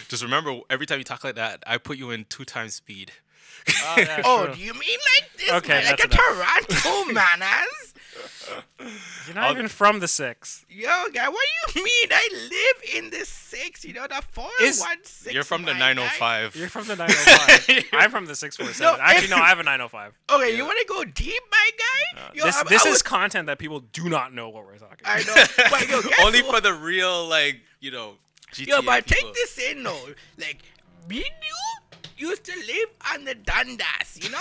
Just remember, every time you talk like that, I put you in 2 times speed. Oh, do you mean like this? Okay, man? Like that's a Toronto manners? You're not even from the 6. Yo, guy, what do you mean? I live in the 6, you know, the 416. You're from the my guy. 905. You're from the 905. I'm from the 647. No, Actually, no, I have a 905. Okay, you want to go deep, my guy? Yo, This I is was- content that people do not know what we're talking about. I know. But yo, guess Only what? for the real, like, GTA Yo, but people. take this in, though. Like, me and you used to live on the Dundas, you know?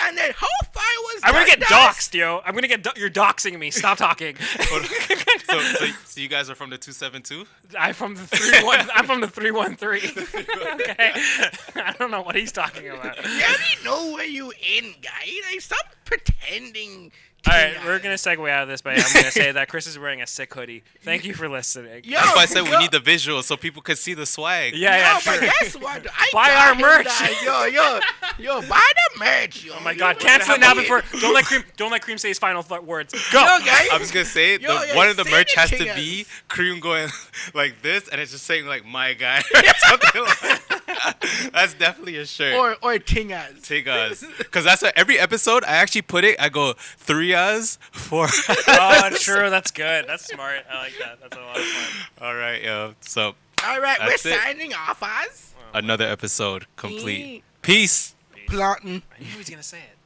And then how far was I'm gonna get Dundas? doxxed, yo. I'm gonna get you're doxing me. Stop talking. So you guys are from the 272? I'm from the 31. I'm from the 313. Okay. I don't know what he's talking about. You already know where you in, guy. Like, stop pretending. All right, we're gonna segue out of this, but I'm gonna say that Chris is wearing a sick hoodie. Thank you for listening. Yo, That's why I said we yo, need the visuals so people could see the swag. Yeah, Yo, sure. but guess what? I Buy got our him merch. that. Yo, buy the merch, yo. Oh my God! Cancel it now before. Don't let Cream say his final words. Go. Yo, guys. I was gonna say Yo, one of the say merch the has to king be is- Cream going like this, and it's just saying like "my guy" or something like that. That's definitely a shirt. or Tingas. Take us, because that's what, every episode I actually put it. I go 3 us, 4. Oh, true. That's good. That's smart. I like that. That's a lot of fun. All right, yo. So All right, we're That's it. signing off as another episode complete. Me. Peace. Planting. I knew he was gonna say it.